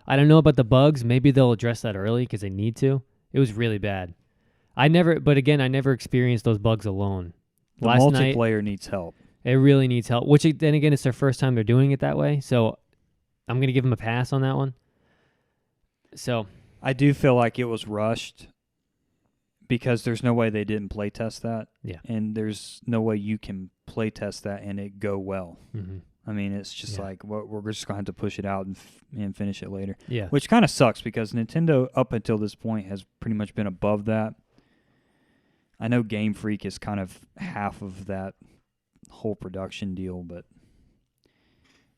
I don't know about the bugs. Maybe they'll address that early because they need to. It was really bad. I never experienced those bugs alone. The Last night, multiplayer needs help. it really needs help. Which then again, it's their first time they're doing it that way. So I'm going to give them a pass on that one. So I do feel like it was rushed because there's no way they didn't play test that. Yeah. And there's no way you can play test that and it go well. mm-hmm. I mean, it's just like we're just going to have to push it out and finish it later. Yeah. Which kind of sucks because Nintendo, up until this point, has pretty much been above that. I know Game Freak is kind of half of that whole production deal, but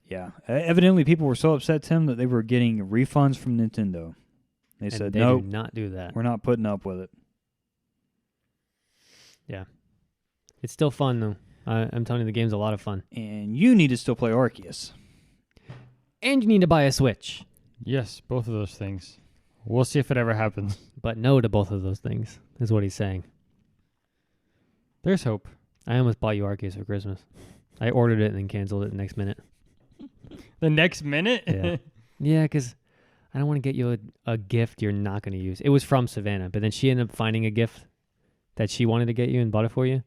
yeah. Evidently, people were so upset, Tim, that they were getting refunds from Nintendo. They said, they no, do not do that. we're not putting up with it. Yeah. It's still fun, though. I'm telling you, the game's a lot of fun. And you need to still play Arceus. And you need to buy a Switch. Yes, both of those things. We'll see if it ever happens. But no to both of those things, is what he's saying. There's hope. I almost bought you Arceus for Christmas. I ordered it and then canceled it the next minute. The next minute? Yeah. Yeah, because I don't want to get you a gift you're not going to use. It was from Savannah, but then she ended up finding a gift that she wanted to get you and bought it for you.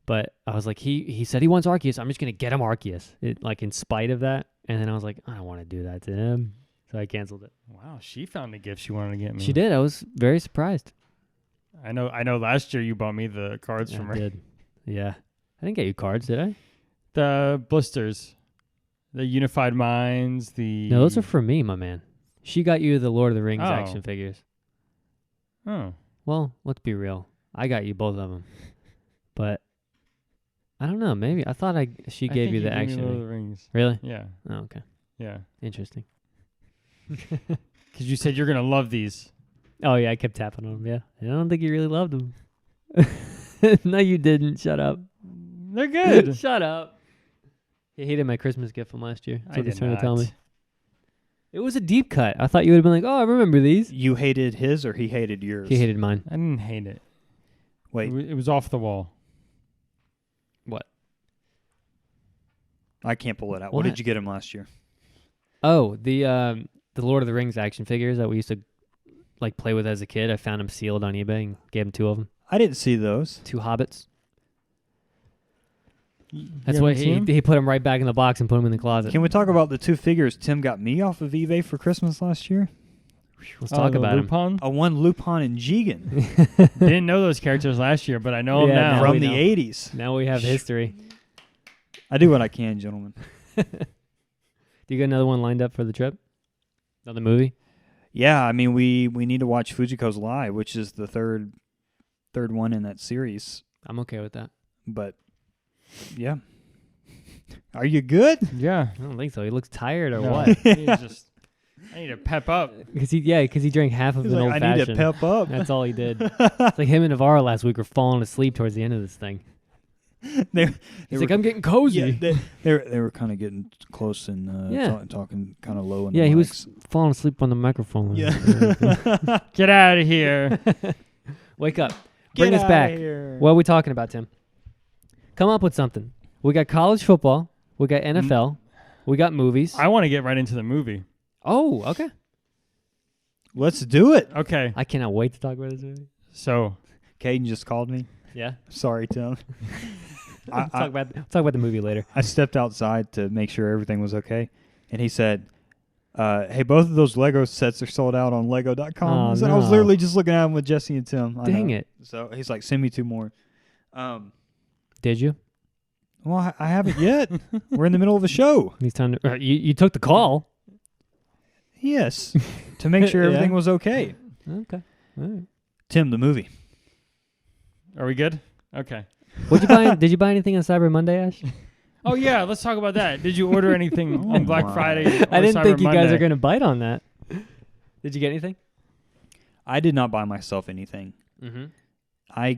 But I was like, he said he wants Arceus. I'm just going to get him Arceus, like in spite of that. And then I was like, I don't want to do that to him. So I canceled it. Wow, she found a gift she wanted to get me. She did. I was very surprised. I know last year you bought me the cards from her. I did. Yeah. I didn't get you cards, did I? The blisters. The Unified Minds, No, those are for me, my man. She got you the Lord of the Rings Oh. action figures. Oh. Well, let's be real. I got you both of them. But I don't know. Maybe I thought she I gave think you the gave me action. Lord of figure. the Rings. Really? Yeah. Oh, okay. Yeah. Interesting. Because you said you're going to love these. Oh yeah, I kept tapping on them. Yeah, I don't think you really loved them. No, you didn't. Shut up. They're good. Shut up. He hated my Christmas gift from last year. That's I what he's did trying not. to tell me. It was a deep cut. I thought you would have been like, "Oh, I remember these." You hated his or he hated yours? He hated mine. I didn't hate it. Wait, It was off the wall. What? I can't pull it out. What What? did you get him last year? Oh, the Lord of the Rings action figures that we used to like play with as a kid. I found them sealed on eBay and gave him 2 of them. I didn't see those. 2 hobbits. You That's haven't what seen 'em? he put them right back in the box and put them in the closet. Can we talk about the 2 figures Tim got me off of eBay for Christmas last year? Let's talk the about him. Lupin? A one Lupin and Jigen Didn't know those characters last year, but I know them Yeah, now. now from we the know. 80s. Now we have history. I do what I can, gentlemen. Do you got another one lined up for the trip? Another movie? Yeah, I mean we need to watch Fujiko's Lie, which is the third one in that series. I'm okay with that. But yeah, are you good? Yeah. I don't think so. He looks tired or No. what? I need to pep up. Because he drank half of He's an like, old I need fashioned. to pep up. That's all he did. It's like him and Navarro last week were falling asleep towards the end of this thing. They He's were- like, I'm getting cozy. Yeah, they were kind of getting close and Yeah. talking kind of low. In Yeah, the he mics. was falling asleep on the microphone. Yeah. Get out of here. Wake up. Bring Get us outta back. here. What are we talking about, Tim? Come up with something. We got college football. We got NFL. We got movies. I want to get right into the movie. Oh, okay. Let's do it. Okay. I cannot wait to talk about this movie. So, Caden just called me. Yeah. Sorry, Tim. We'll talk about the movie later. I stepped outside to make sure everything was okay, and he said, "Hey, both of those Lego sets are sold out on Lego.com." Oh, I said, I was no. literally just looking at them with Jesse and Tim. I Dang know. it. So he's like, "Send me 2 more." Did you? Well, I haven't yet. We're in the middle of a show. He's time to. You took the call. Yes, to make sure Yeah. everything was okay. Okay. All right. Tim, the movie. are we good? Okay. What'd you buy? Did you buy anything on Cyber Monday, Ash? Oh, yeah. Let's talk about that. Did you order anything Oh on Black my. Friday? I or didn't Cyber think you guys Monday? are going to bite on that. Did you get anything? I did not buy myself anything. Mm-hmm. I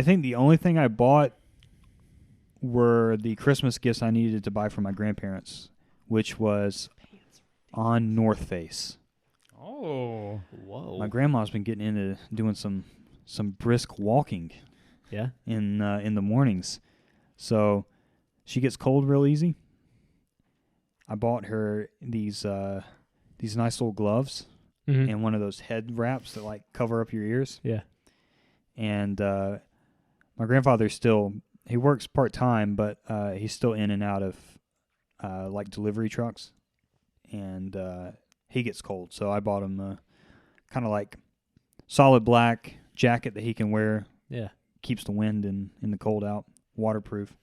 think the only thing I bought were the Christmas gifts I needed to buy for my grandparents, which was on North Face. Oh. Whoa. My grandma's been getting into doing some brisk walking Yeah. in the mornings, so she gets cold real easy. I bought her these nice little gloves Mm-hmm. and one of those head wraps that like cover up your ears. Yeah. And my grandfather he works part time, but he's still in and out of like delivery trucks, and he gets cold. So I bought him kind of like solid black jacket that he can wear, Yeah. keeps the wind and the cold out, waterproof.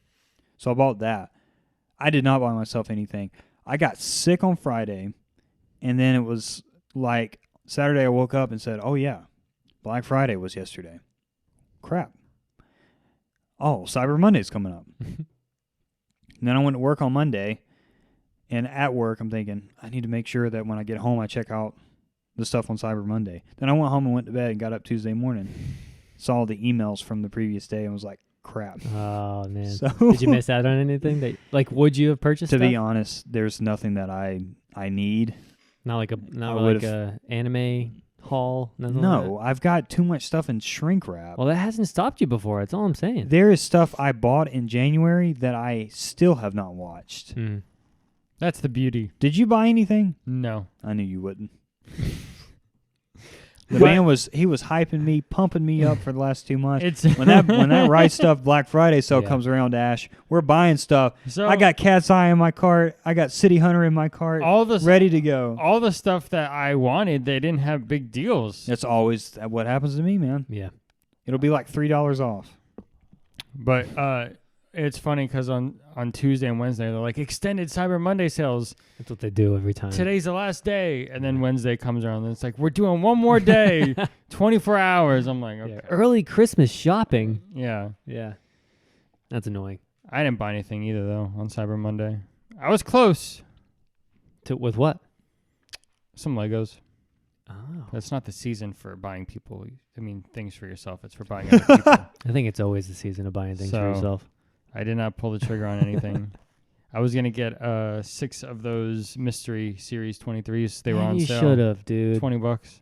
So I bought that. I did not buy myself anything. I got sick on Friday, and then it was like Saturday I woke up and said, "Oh yeah, Black Friday was yesterday. Crap. Oh, Cyber Monday's coming up." And then I went to work on Monday, and at work I'm thinking, I need to make sure that when I get home I check out the stuff on Cyber Monday. Then I went home and went to bed and got up Tuesday morning, saw the emails from the previous day and was like, crap. Oh man. So Did you miss out on anything that would you have purchased? to be stuff? honest, there's nothing that I need. Not like I a would've- anime haul. Nothing like No, I've got too much stuff in shrink wrap. that? Well, that hasn't stopped you before. That's all I'm saying. There is stuff I bought in January that I still have not watched. Mm. That's the beauty. Did you buy anything? No. I knew you wouldn't. The man was hyping me, pumping me up for the last 2 months. It's When that right stuff Black Friday sale Yeah. comes around, Ash, we're buying stuff. So I got Cat's Eye in my cart. I got City Hunter in my cart. all the Ready to go. all the stuff that I wanted. They didn't have big deals. That's always what happens to me, man. Yeah. It'll be like $3 off. But It's funny because on Tuesday and Wednesday they're like extended Cyber Monday sales. That's what they do every time. Today's the last day, and then Wednesday comes around and it's like we're doing one more day, 24 hours. I'm like, okay, Yeah, early Christmas shopping. yeah. Yeah, that's annoying. I didn't buy anything either though on Cyber Monday. I was close. With what? Some Legos. Oh, That's not the season for buying people. I mean, things for yourself. It's for buying other people. I think it's always the season of buying things for So, yourself. I did not pull the trigger on anything. I was gonna get 6 of those mystery series 23s. They were Man, on you sale. should have, dude. $20.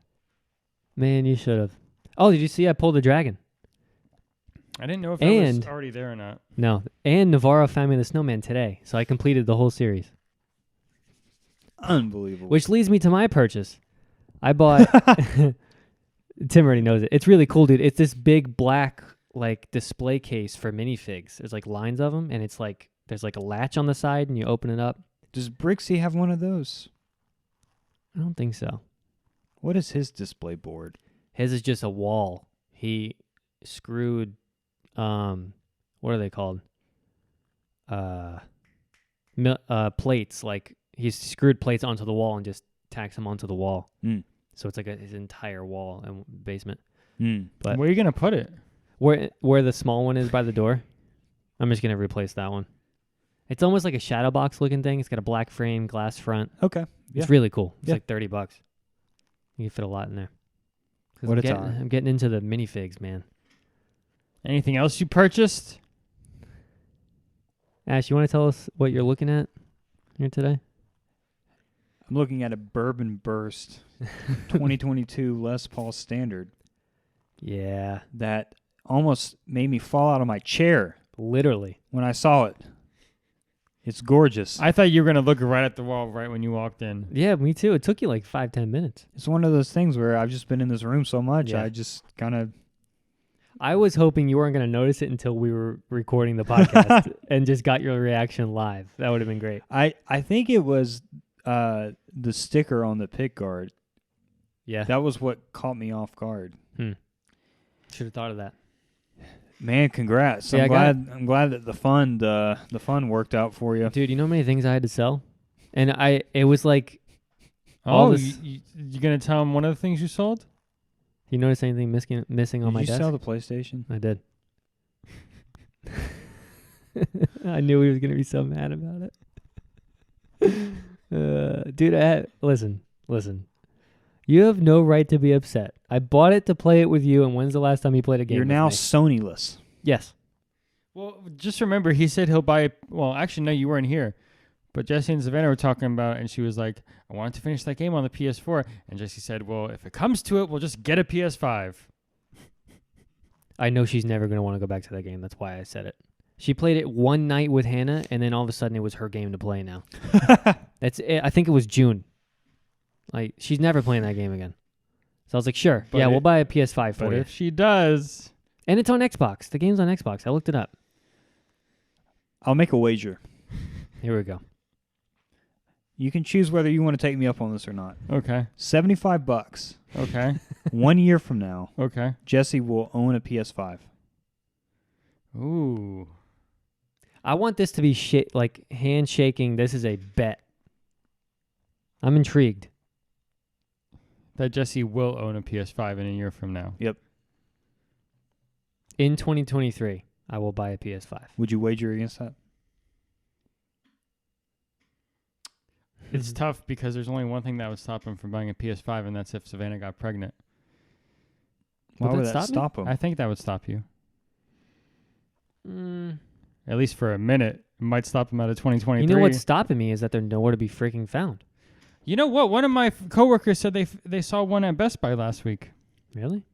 Man, you should have. Oh, did you see I pulled a dragon? I didn't know if it was And- already there or not. No. And Navarro found me the snowman today, so I completed the whole series. Unbelievable. Which leads me to my purchase. I bought... Tim already knows it. It's really cool, dude. It's this big black like display case for minifigs. There's like lines of them, and it's like there's like a latch on the side, and you open it up. Does Brixie have one of those? I don't think so. What is his display board? His is just a wall. He screwed, what are they called? Plates. Like he screwed plates onto the wall and just tacks them onto the wall. Mm. So it's like his entire wall and basement. Mm. But Where are you gonna put it? where the small one is by the door, I'm just gonna replace that one. It's almost like a shadow box looking thing. It's got a black frame, glass front. Okay. It's really cool. It's Yeah. like $30. You can fit a lot in there. 'Cause What I'm a getting, time. I'm getting into the minifigs, man. Anything else you purchased? Ash, you want to tell us what you're looking at here today? I'm looking at a Bourbon Burst 2022 Les Paul Standard Yeah, that almost made me fall out of my chair literally. when I saw it. It's gorgeous. I thought you were gonna look right at the wall right when you walked in. Yeah, me too. It took you like 5-10 minutes. It's one of those things where I've just been in this room so much, Yeah. I just kind of... I was hoping you weren't going to notice it until we were recording the podcast and just got your reaction live. That would have been great. I think it was the sticker on the pick guard. Yeah. That was what caught me off guard. Should have thought of that. Man, congrats! Yeah, I'm glad that the fund worked out for you. Dude, you know how many things I had to sell? And it was like, Oh, this- you gonna tell him one of the things you sold? you notice anything missing on Did my you desk? sell the PlayStation? I did. I knew he was going to be so mad about it. Dude, listen. You have no right to be upset. I bought it to play it with you, and when's the last time you played a game You're with now me? Sony-less. Yes. Well, just remember, he said he'll buy. Well, actually, no, you weren't here. But Jesse and Savannah were talking about it, and she was like, I wanted to finish that game on the PS4. And Jesse said, well, if it comes to it, we'll just get a PS5. I know she's never going to want to go back to that game. That's why I said it. She played it one night with Hannah, and then all of a sudden it was her game to play now. I think it was June. Like, she's never playing that game again. So I was like, sure. But Yeah, we'll buy a PS5 for But you. if she does, And it's on Xbox. The game's on Xbox. I looked it up. I'll make a wager. Here we go. You can choose whether you want to take me up on this or not. okay, $75. okay, 1 year from now, okay. Jesse will own a PS5. Ooh, I want this to be like handshaking. This is a bet. I'm intrigued. that Jesse will own a PS5 in a year from now. In 2023, I will buy a PS5. Would you wager against that? It's tough because there's only one thing that would stop him from buying a PS5, and that's if Savannah got pregnant. Why Would would that that stop stop him? I think that would stop you. Mm. At least for a minute. It might stop him out of 2023. You know what's stopping me is that they're nowhere to be freaking found. You know what? One of my coworkers said they saw one at Best Buy last week. Really?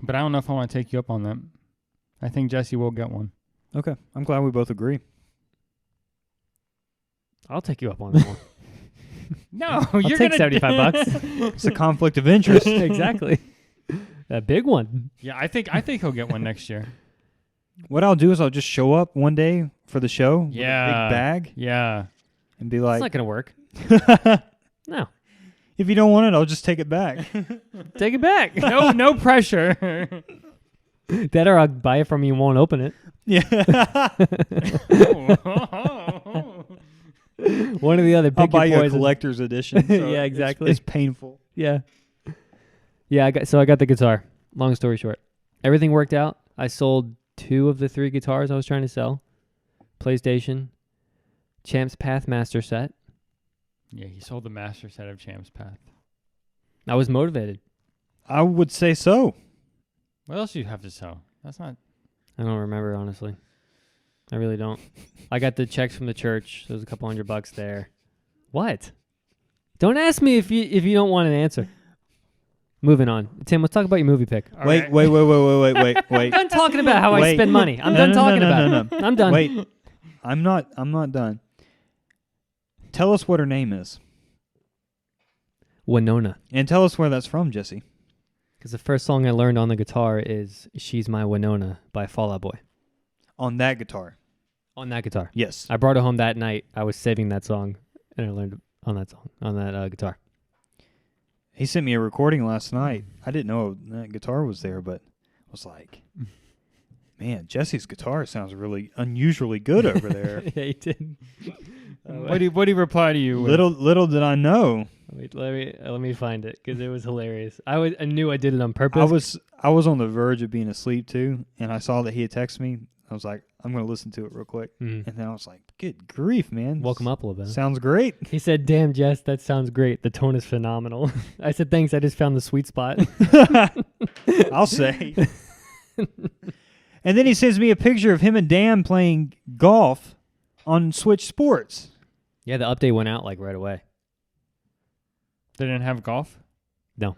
But I don't know if I want to take you up on that. I think Jesse will get one. Okay. I'm glad we both agree. I'll take you up on that one. No, I'll you're take gonna $75. It's a conflict of interest. Exactly. A big one. Yeah, I think he'll get one next year. What I'll do is I'll just show up one day for the show with a Yeah. big bag Yeah. and be It's like, not going to work. No. if you don't want it, I'll just take it back. Take it back. No pressure. That or I'll buy it from you and won't open it. Yeah. One or the other. I'll Pick buy your you a poison. collector's edition. so Yeah, exactly. It's painful. Yeah. Yeah, I got the guitar. Long story short. Everything worked out. I sold 2 of the 3 guitars I was trying to sell. PlayStation, Champ's Path Master Set. Yeah, he sold the master set of Champ's Path. I was motivated. I would say so. What else do you have to sell? That's not. I don't remember, honestly. I really don't. I got the checks from the church. There was a couple $100 there. What? Don't ask me if you don't want an answer. Moving on. Tim, let's talk about your movie pick. All Wait. I'm done talking about how I Wait. spend money. I'm done talking about it. I'm done. Wait. I'm not done. Tell us what her name is. Winona. And tell us where that's from, Jesse. Because the first song I learned on the guitar is She's My Winona by Fall Out Boy. On that guitar. On that guitar. Yes. I brought it home that night. I was saving that song, and I learned on that song, on that guitar. He sent me a recording last night. I didn't know that guitar was there, but I was like, man, Jesse's guitar sounds really unusually good over there. Yeah, he did. What do you reply to you? With? Little did I know. Let me find it because it was hilarious. I knew I did it on purpose. I was on the verge of being asleep too, and I saw that he had texted me. I was like, I'm going to listen to it real quick. Mm. And then I was like, good grief, man. Woke him up a little bit. Sounds great. He said, damn, Jess, that sounds great. The tone is phenomenal. I said, thanks. I just found the sweet spot. I'll say. And then he sends me a picture of him and Dan playing golf on Switch Sports. Yeah, the update went out like right away. They didn't have golf? No.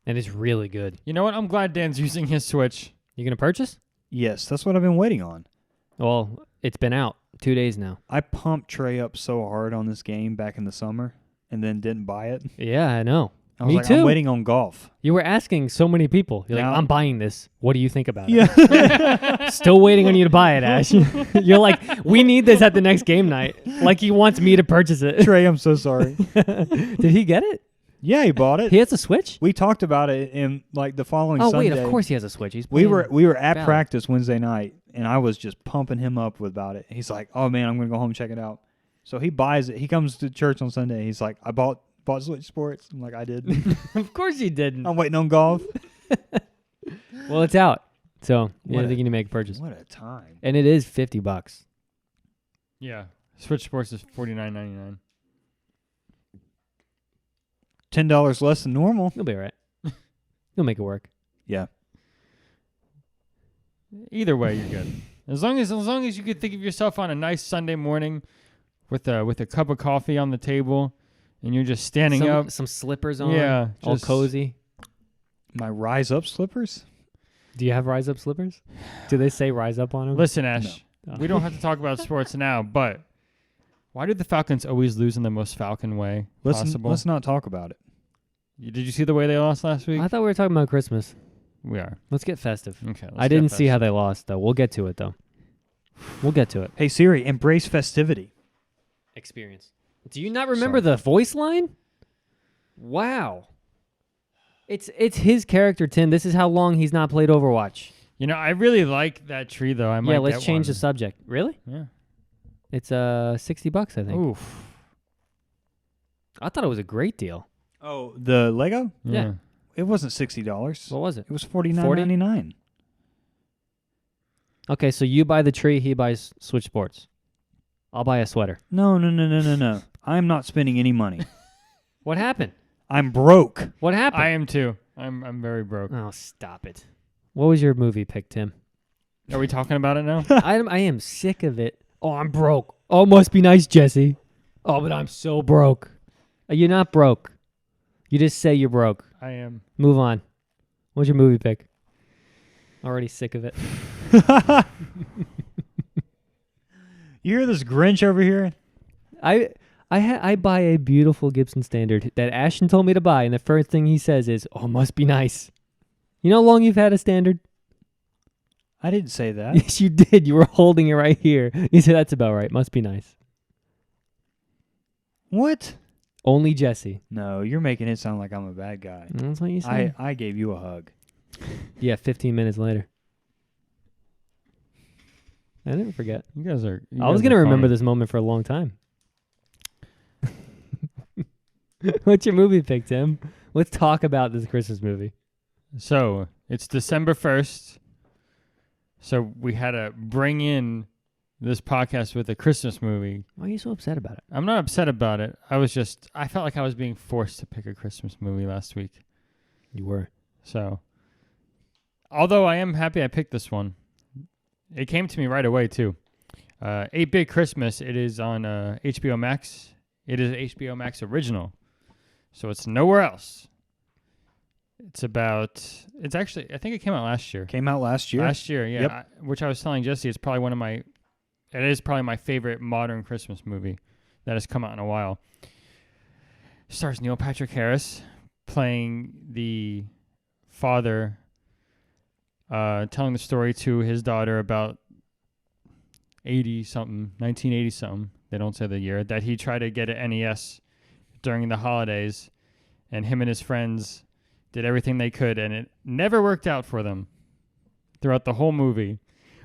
And it's really good. You know what? I'm glad Dan's using his Switch. You going to purchase? Yes, that's what I've been waiting on. Well, it's been out 2 days now. I pumped Trey up so hard on this game back in the summer and then didn't buy it. Yeah, I know. I was Me like, too. I'm waiting on golf. You were asking so many people. You're Now- like, I'm buying this. What do you think about Yeah. it? Still waiting on you to buy it, Ash. You're like, we need this at the next game night. Like he wants me to purchase it. Trey, I'm so sorry. Did he get it? Yeah, he bought it. He has a Switch? We talked about it in like the following Oh, Sunday. wait, of course he has a Switch. He's We playing were at Valid. practice Wednesday night, and I was just pumping him up about it. He's like, "Oh man, I'm gonna go home and check it out." So he buys it. He comes to church on Sunday. He's like, "I bought Switch Sports." I'm like, "I did." Of course he didn't. I'm waiting on golf. Well, it's out. So, What I a- think you need to make a purchase. What a time! And it is $50. Yeah. Switch Sports is $49.99. $10 less than normal. You'll be all right. You'll make it work. Yeah. Either way, you're good. As long as you could think of yourself on a nice Sunday morning with a cup of coffee on the table and you're just standing up. Some slippers on. Yeah. All just- cozy. My Rise Up slippers. Do you have Rise Up slippers? Do they say Rise Up on them? Listen, Ash, No. we don't have to talk about sports now, but why do the Falcons always lose in the most Falcon way possible? Let's not talk about it. Did you see the way they lost last week? I thought we were talking about Christmas. We are. Let's get festive. Okay. let's I get didn't see how festive. they lost, though. We'll get to it, though. We'll get to it. Hey Siri, embrace festivity. Experience. Do you not remember the voice line? Wow. It's his character, Tim. This is how long he's not played Overwatch. You know, I really like that tree, though. I might Yeah, let's get change one. the subject. Really? Yeah. It's $60, I think. Oof. I thought it was a great deal. Oh, the Lego? Yeah. It wasn't $60. What was it? It was $49.99. Okay, so you buy the tree, he buys Switch Sports. I'll buy a sweater. No. I'm not spending any money. What happened? I'm broke. What happened? I am too. I'm very broke. Oh, stop it. What was your movie pick, Tim? Are we talking about it now? I am sick of it. Oh, I'm broke. Oh, must be nice, Jesse. Oh, but I'm so broke. You're not broke. You just say you're broke. I am. Move on. What's your movie pick? Already sick of it. You hear this Grinch over here? I buy a beautiful Gibson Standard that Ashton told me to buy, and the first thing he says is, "Oh, must be nice." You know how long you've had a Standard? I didn't say that. Yes, you did. You were holding it right here. You said, "That's about right. Must be nice." What? Only Jesse. No, you're making it sound like I'm a bad guy. That's what you said. I gave you a hug. Yeah, 15 minutes later. I never forget. You guys are. I was going to remember this moment for a long time. What's your movie pick, Tim? Let's talk about this Christmas movie. So it's December 1st. So we had to bring in this podcast with a Christmas movie. Why are you so upset about it? I'm not upset about it. I felt like I was being forced to pick a Christmas movie last week. You were. So, although I am happy I picked this one. It came to me right away, too. 8-Bit Christmas, it is on HBO Max. It is an HBO Max original. So it's nowhere else. It's actually, I think it came out last year. Came out last year. Last year, yeah. Yep. Which I was telling Jesse, it is probably my favorite modern Christmas movie that has come out in a while. Stars Neil Patrick Harris playing the father, telling the story to his daughter about 1980-something, they don't say the year, that he tried to get an NES during the holidays, and him and his friends did everything they could, and it never worked out for them throughout the whole movie,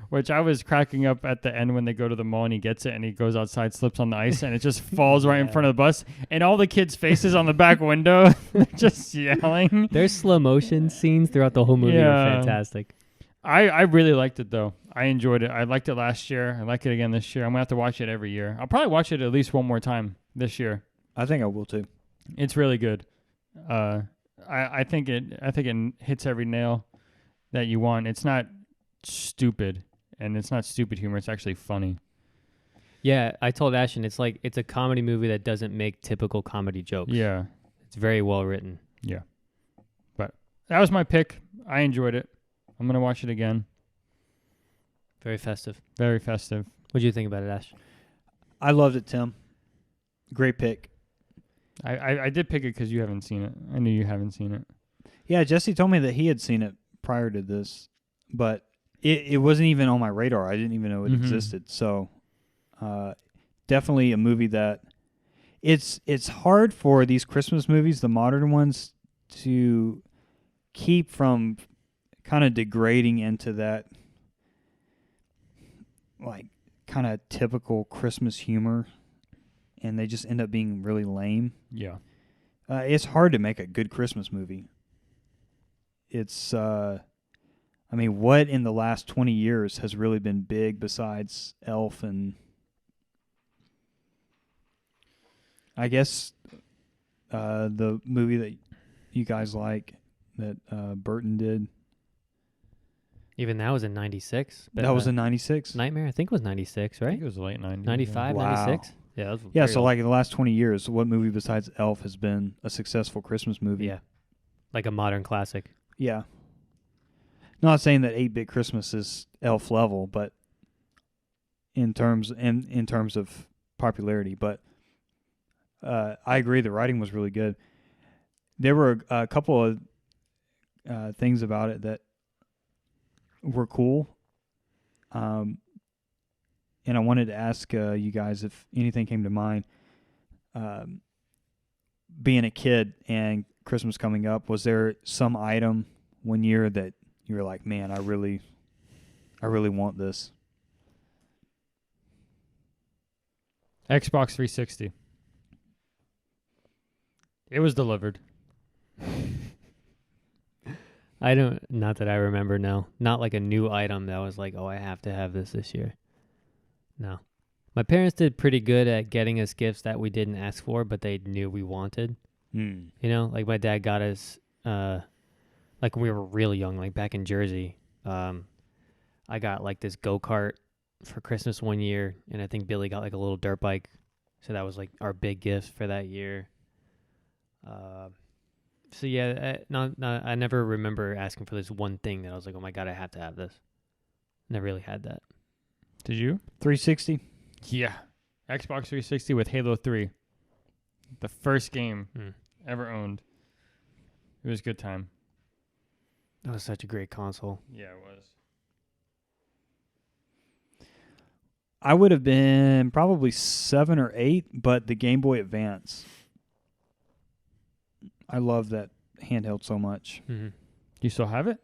which I was cracking up at the end when they go to the mall and he gets it and he goes outside, slips on the ice, and it just falls right in front of the bus, and all the kids' faces on the back window, just yelling. There's slow motion scenes throughout the whole movie. Yeah. Are fantastic. I really liked it, though. I enjoyed it. I liked it last year. I like it again this year. I'm going to have to watch it every year. I'll probably watch it at least one more time this year. I think I will too. It's really good. I think it hits every nail that you want. It's not stupid, and it's not stupid humor. It's actually funny. Yeah, I told Ashton it's a comedy movie that doesn't make typical comedy jokes. Yeah. It's very well written. Yeah. But that was my pick. I enjoyed it. I'm going to watch it again. Very festive. Very festive. What do you think about it, Ash? I loved it, Tim. Great pick. I did pick it because you haven't seen it. I knew you haven't seen it. Yeah, Jesse told me that he had seen it prior to this, but it wasn't even on my radar. I didn't even know it existed. So definitely a movie that it's hard for these Christmas movies, the modern ones, to keep from kind of degrading into that like kind of typical Christmas humor, and they just end up being really lame. Yeah. It's hard to make a good Christmas movie. It's, what in the last 20 years has really been big besides Elf and I guess the movie that you guys like that Burton did? Even that was in 96. That was in 96? Nightmare, I think, was 96, I right? think it was late 90s. 95, Wow. 96? Yeah, that was Yeah, very so old. like in the last 20 years, what movie besides Elf has been a successful Christmas movie? Yeah. Like a modern classic. Yeah. Not saying that 8-Bit Christmas is Elf level, but in terms of popularity, but I agree the writing was really good. There were a couple of things about it that were cool. And I wanted to ask you guys if anything came to mind. Being a kid and Christmas coming up, was there some item one year that you were like, man, I really want this? Xbox 360. It was delivered. Not that I remember, no. Not like a new item that was like, oh, I have to have this year. No. My parents did pretty good at getting us gifts that we didn't ask for, but they knew we wanted. Mm. You know, like my dad got us, like when we were really young, like back in Jersey, I got like this go-kart for Christmas one year, and I think Billy got like a little dirt bike. So that was like our big gift for that year. So yeah, I never remember asking for this one thing that I was like, oh my God, I have to have this. Never really had that. Did you? 360? Yeah. Xbox 360 with Halo 3. The first game ever owned. It was a good time. That was such a great console. Yeah, it was. I would have been probably 7 or 8, but the Game Boy Advance. I love that handheld so much. Mm-hmm. Do you still have it?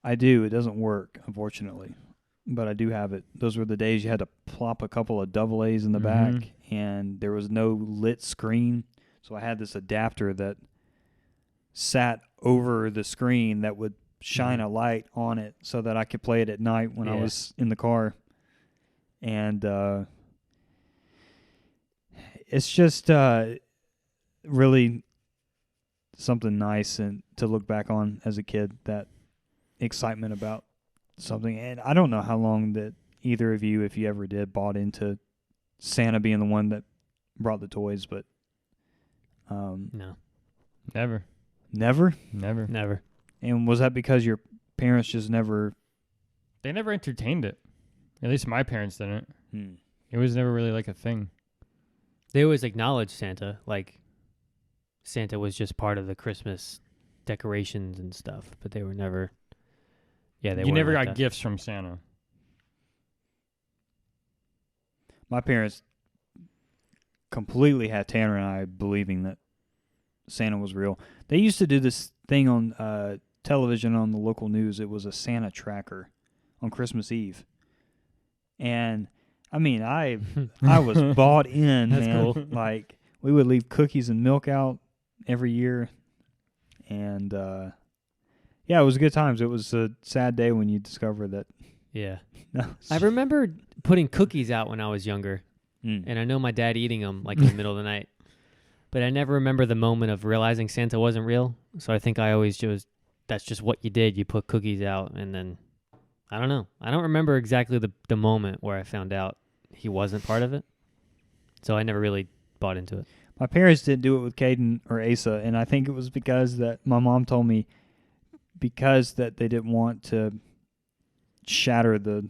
I do. It doesn't work, unfortunately, but I do have it. Those were the days you had to plop a couple of double A's in the back, and there was no lit screen. So I had this adapter that sat over the screen that would shine a light on it so that I could play it at night when I was in the car. And it's just really something nice and to look back on as a kid, that excitement about something. And I don't know how long that either of you, if you ever did, bought into Santa being the one that brought the toys, but No. Never. Never? Never. And was that because your parents just never... They never entertained it. At least my parents didn't. Hmm. It was never really like a thing. They always acknowledged Santa. Like, Santa was just part of the Christmas decorations and stuff, but they were never... Yeah, You never got gifts from Santa. My parents completely had Tanner and I believing that Santa was real. They used to do this thing on television on the local news. It was a Santa tracker on Christmas Eve. And, I mean, I was bought in, That's man. cool. Like, we would leave cookies and milk out every year. And, yeah, it was good times. It was a sad day when you discover that. Yeah. No. I remember putting cookies out when I was younger, and I know my dad eating them like in the middle of the night. But I never remember the moment of realizing Santa wasn't real. So I think I always just, that's just what you did. You put cookies out, and then, I don't know. I don't remember exactly the moment where I found out he wasn't part of it. So I never really bought into it. My parents didn't do it with Caden or Asa, and I think it was because that my mom told me because that they didn't want to shatter the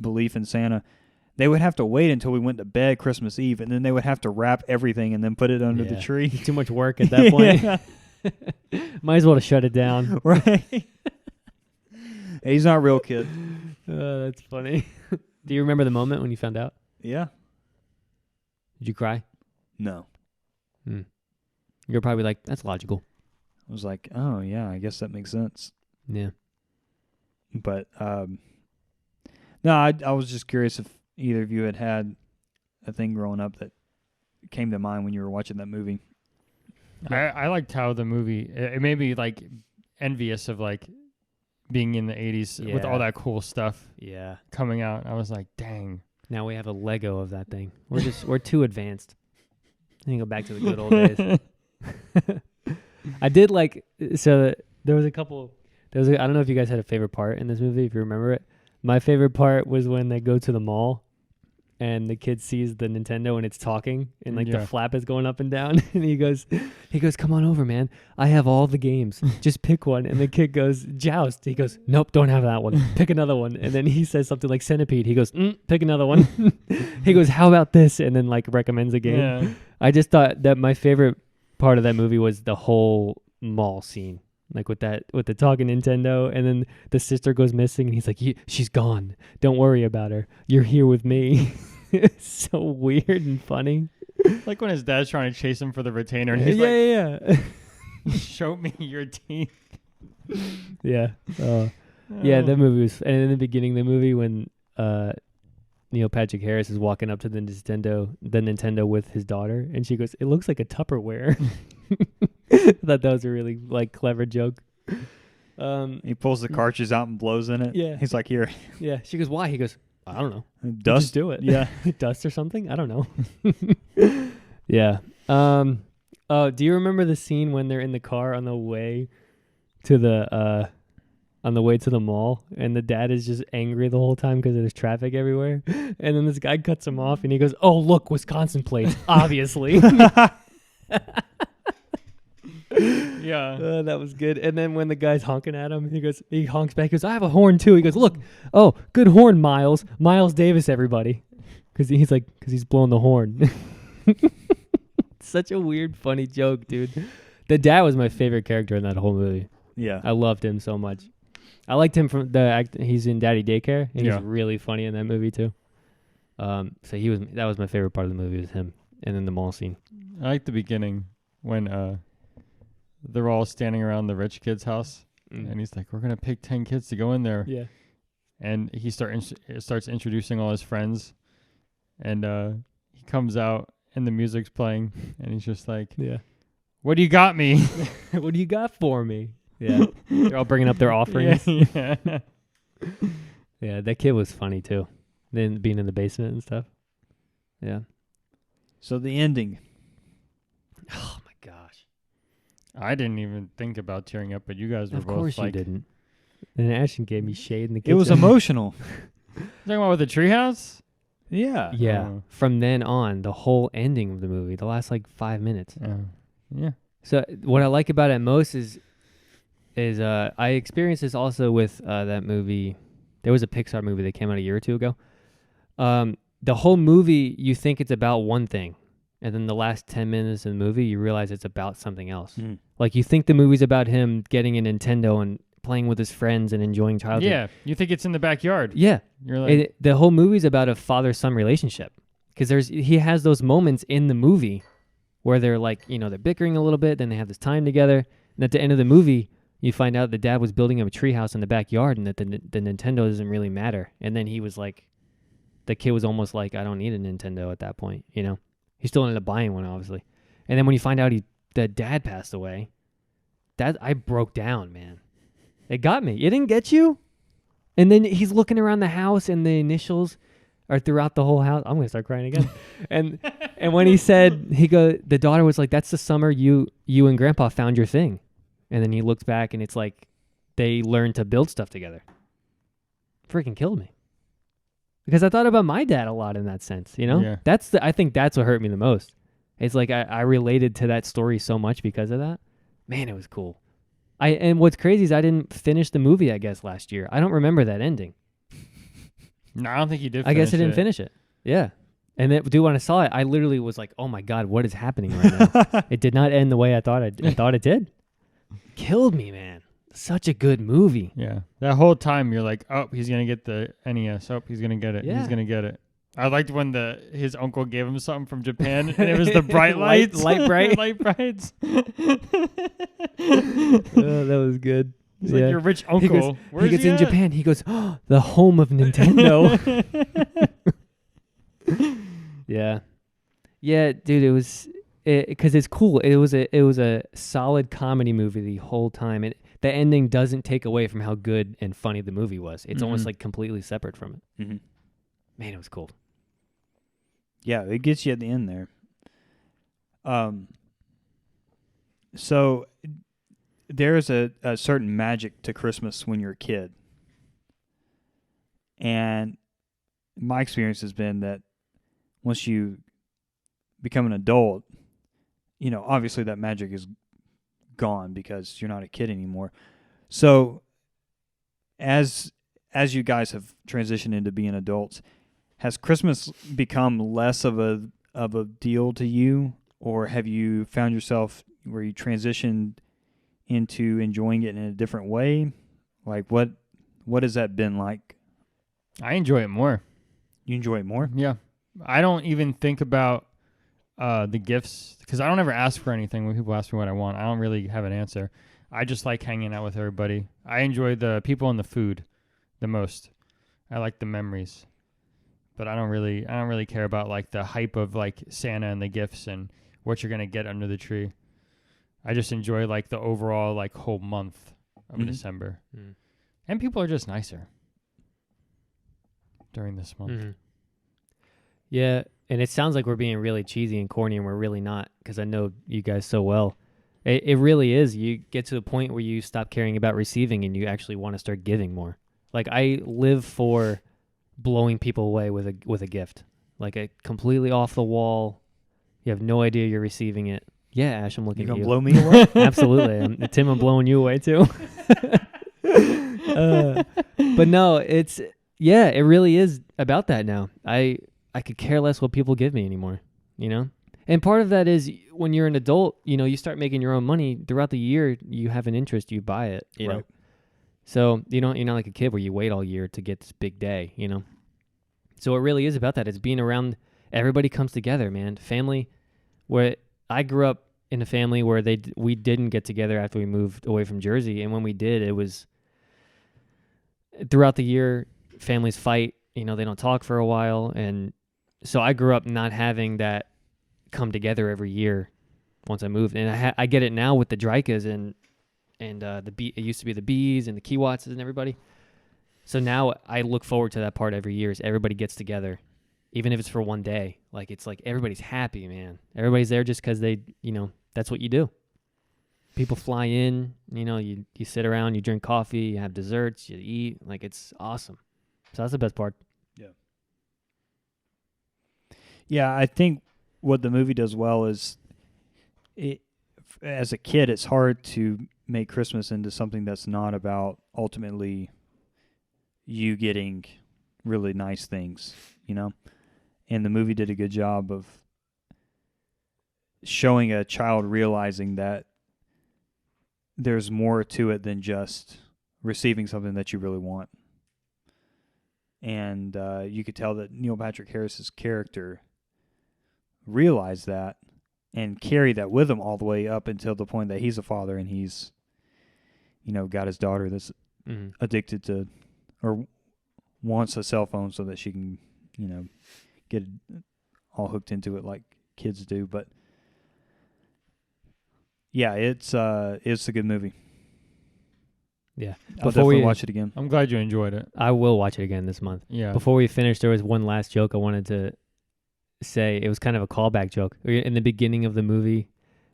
belief in Santa. They would have to wait until we went to bed Christmas Eve, and then they would have to wrap everything and then put it under the tree. Too much work at that point. Might as well to shut it down. Right. He's not real, kid. That's funny. Do you remember the moment when you found out? Yeah. Did you cry? No. You were probably like, that's logical. I was like, oh, yeah, I guess that makes sense. Yeah. But, no, I was just curious if either of you had a thing growing up that came to mind when you were watching that movie. I liked how the movie, it made me like envious of like being in the 80s with all that cool stuff coming out. I was like, dang. Now we have a Lego of that thing. We're too advanced. I can go back to the good old days. I did like, so there was a couple, I don't know if you guys had a favorite part in this movie, if you remember it. My favorite part was when they go to the mall and the kid sees the Nintendo and it's talking and like the flap is going up and down and he goes, come on over, man. I have all the games. Just pick one. And the kid goes, Joust. He goes, nope, don't have that one. Pick another one. And then he says something like Centipede. He goes, pick another one. He goes, how about this? And then like recommends a game. Yeah. I just thought that my favorite part of that movie was the whole mall scene. Like with the talking Nintendo, and then the sister goes missing, and he's like, she's gone. Don't worry about her. You're here with me. It's so weird and funny. Like when his dad's trying to chase him for the retainer, and he's show me your teeth. Yeah. Yeah, that movie was, and in the beginning of the movie when Neil Patrick Harris is walking up to the Nintendo with his daughter, and she goes, it looks like a Tupperware. I thought that was a really like clever joke. He pulls the cartridge out and blows in it. Yeah. He's like, here. Yeah. She goes, why? He goes, I don't know. Dust. Just do it. Yeah. Dust or something? I don't know. Yeah. Do you remember the scene when they're in the car on the way to the mall and the dad is just angry the whole time because there's traffic everywhere? And then this guy cuts him off and he goes, oh, look, Wisconsin plates, obviously. Yeah. That was good. And then when the guy's honking at him, he honks back. He goes, I have a horn too. He goes, look, oh, good horn, Miles. Miles Davis, everybody. Because he's blowing the horn. Such a weird, funny joke, dude. The dad was my favorite character in that whole movie. Yeah. I loved him so much. I liked him from he's in Daddy Daycare, and he's really funny in that movie too. So that was my favorite part of the movie, was him, and then the mall scene. I like the beginning when they're all standing around the rich kid's house. And he's like, we're going to pick 10 kids to go in there. Yeah. And he starts introducing all his friends. And he comes out and the music's playing. And he's just like, Yeah. what do you got me? What do you got for me? Yeah. They're all bringing up their offerings. Yeah. Yeah, that kid was funny too. Then being in the basement and stuff. Yeah. So the ending. Oh my gosh. I didn't even think about tearing up, but you guys were Of both course like, you didn't. And Ashton gave me shade in the It kitchen. was emotional. talking about with the treehouse? Yeah. Yeah. Oh. From then on, the whole ending of the movie, the last like 5 minutes. Yeah. So what I like about it most is I experienced this also with that movie. There was a Pixar movie that came out a year or two ago. The whole movie, you think it's about one thing. And then the last 10 minutes of the movie, you realize it's about something else. Mm. Like you think the movie's about him getting a Nintendo and playing with his friends and enjoying childhood. Yeah. You think it's in the backyard. Yeah. You're like, The whole movie's about a father-son relationship. Because he has those moments in the movie where they're like, they're bickering a little bit, then they have this time together. And at the end of the movie, you find out the dad was building him a treehouse in the backyard and that the Nintendo doesn't really matter. And then he was like, the kid was almost like, I don't need a Nintendo at that point, He still ended up buying one, obviously. And then when you find out the dad passed away, I broke down, man. It got me. It didn't get you? And then he's looking around the house and the initials are throughout the whole house. I'm going to start crying again. and when he said, the daughter was like, that's the summer you and grandpa found your thing. And then he looks back and it's like they learned to build stuff together. Freaking killed me. Because I thought about my dad a lot in that sense, Yeah. I think that's what hurt me the most. It's like I related to that story so much because of that. Man, it was cool. And what's crazy is I didn't finish the movie, I guess, last year. I don't remember that ending. no, I don't think you did. I guess I didn't finish finish it. Yeah. And then, dude, when I saw it, I literally was like, oh my God, what is happening right now? It did not end the way I thought it did. Killed me, man. Such a good movie. Yeah. That whole time you're like, oh, he's going to get the NES. Oh, he's going to get it. Yeah. He's going to get it. I liked when his uncle gave him something from Japan and it was the bright lights. Light bright. Light brights. Oh, that was good. He's like, your rich uncle. He gets in Japan. He goes, oh, the home of Nintendo. Yeah. Yeah, dude, it was because it's cool. It was a solid comedy movie the whole time. The ending doesn't take away from how good and funny the movie was. It's almost like completely separate from it. Mm-hmm. Man, it was cool. Yeah, it gets you at the end there. So there's a certain magic to Christmas when you're a kid. And my experience has been that once you become an adult, obviously that magic is gone because you're not a kid anymore. So as you guys have transitioned into being adults, has Christmas become less of a deal to you, or have you found yourself where you transitioned into enjoying it in a different way? Like what has that been like? I enjoy it more. You enjoy it more? Yeah. I don't even think about the gifts because I don't ever ask for anything when people ask me what I want. I don't really have an answer. I just like hanging out with everybody. I enjoy the people and the food the most. I like the memories. But I don't really care about like the hype of like Santa and the gifts and what you're going to get under the tree. I just enjoy like the overall like whole month of December. Mm. And people are just nicer during this month. Mm-hmm. Yeah, and it sounds like we're being really cheesy and corny, and we're really not, because I know you guys so well. It really is. You get to the point where you stop caring about receiving and you actually want to start giving more. Like I live for blowing people away with a gift, like a completely off the wall. You have no idea you're receiving it. Yeah, Ash, I'm looking at you. You gonna blow me away? Absolutely. Tim, I'm blowing you away too. But no, it really is about that now. I could care less what people give me anymore, And part of that is when you're an adult, you start making your own money throughout the year. You have an interest, you buy it, you know. So you're not like a kid where you wait all year to get this big day, So it really is about that. It's being around. Everybody comes together, man. Family. Where I grew up in a family where we didn't get together after we moved away from Jersey, and when we did, it was throughout the year. Families fight, they don't talk for a while, and so I grew up not having that come together every year. Once I moved, and I get it now with the Drykas and it used to be the Bees and the Kiwatts and everybody. So now I look forward to that part every year. Is everybody gets together, even if it's for one day. Like it's like everybody's happy, man. Everybody's there just because they, that's what you do. People fly in, you sit around, you drink coffee, you have desserts, you eat. Like it's awesome. So that's the best part. Yeah, I think what the movie does well is, as a kid, it's hard to make Christmas into something that's not about ultimately you getting really nice things, And the movie did a good job of showing a child realizing that there's more to it than just receiving something that you really want. And you could tell that Neil Patrick Harris's character realized that and carried that with him all the way up until the point that he's a father and he's, got his daughter that's addicted to or wants a cell phone so that she can, get all hooked into it like kids do. But yeah, it's a good movie. Yeah. I'll definitely watch it again. I'm glad you enjoyed it. I will watch it again this month. Yeah. Before we finish, there was one last joke I wanted to say. It was kind of a callback joke. In the beginning of the movie,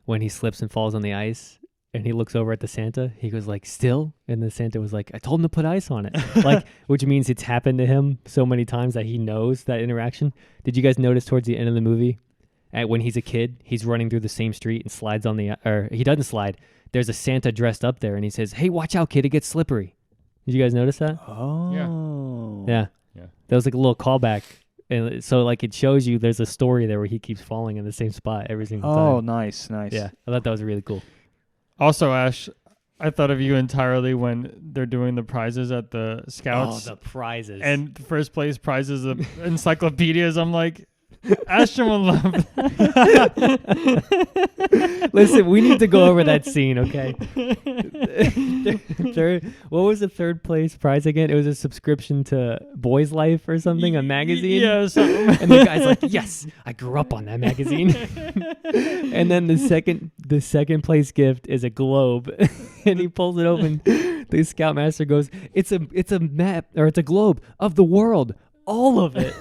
when he slips and falls on the ice and he looks over at the Santa, he goes like, "Still?" And the Santa was like, "I told him to put ice on it." Like, which means it's happened to him so many times that he knows that interaction. Did you guys notice towards the end of the movie, when he's a kid, he's running through the same street and slides on or he doesn't slide. There's a Santa dressed up there and he says, "Hey, watch out, kid, it gets slippery." Did you guys notice that? Oh. Yeah. That was like a little callback. And so like it shows you there's a story there where he keeps falling in the same spot every single time. Oh, nice. Yeah, I thought that was really cool. Also, Ash, I thought of you entirely when they're doing the prizes at the Scouts. Oh, the prizes. And the first place prizes of encyclopedias. I'm like, Ashton will love that. Listen, we need to go over that scene, okay? What was the third place prize again? It was a subscription to Boys Life or something, a magazine. Yeah, something. And the guy's like, "Yes, I grew up on that magazine." And then the second place gift is a globe, and he pulls it open. The Scoutmaster goes, "It's a map, or it's a globe of the world." All of it.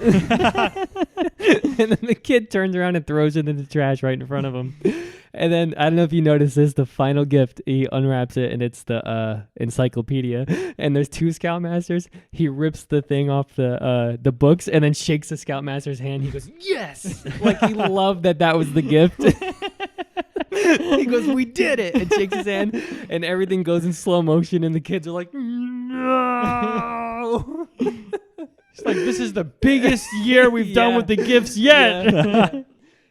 And then the kid turns around and throws it in the trash right in front of him. And then, I don't know if you noticed this, the final gift, he unwraps it and it's the encyclopedia. And there's two Scoutmasters. He rips the thing off the books and then shakes the Scoutmaster's hand. He goes, "Yes!" Like he loved that was the gift. He goes, "We did it!" And shakes his hand. And everything goes in slow motion and the kids are like, "No!" It's like, this is the biggest year we've done with the gifts yet. Yeah.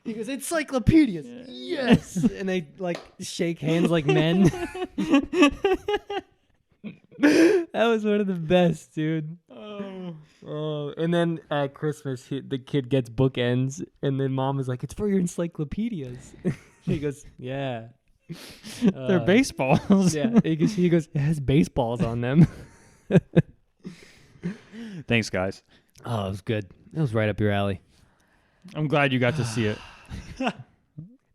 He goes, "Encyclopedias." Yes. And they like shake hands like men. That was one of the best, dude. Oh. And then at Christmas, the kid gets bookends, and then mom is like, "It's for your encyclopedias." He goes, "Yeah." They're baseballs. Yeah. He goes, "It has baseballs on them." Thanks, guys. Oh, it was good. It was right up your alley. I'm glad you got to see it.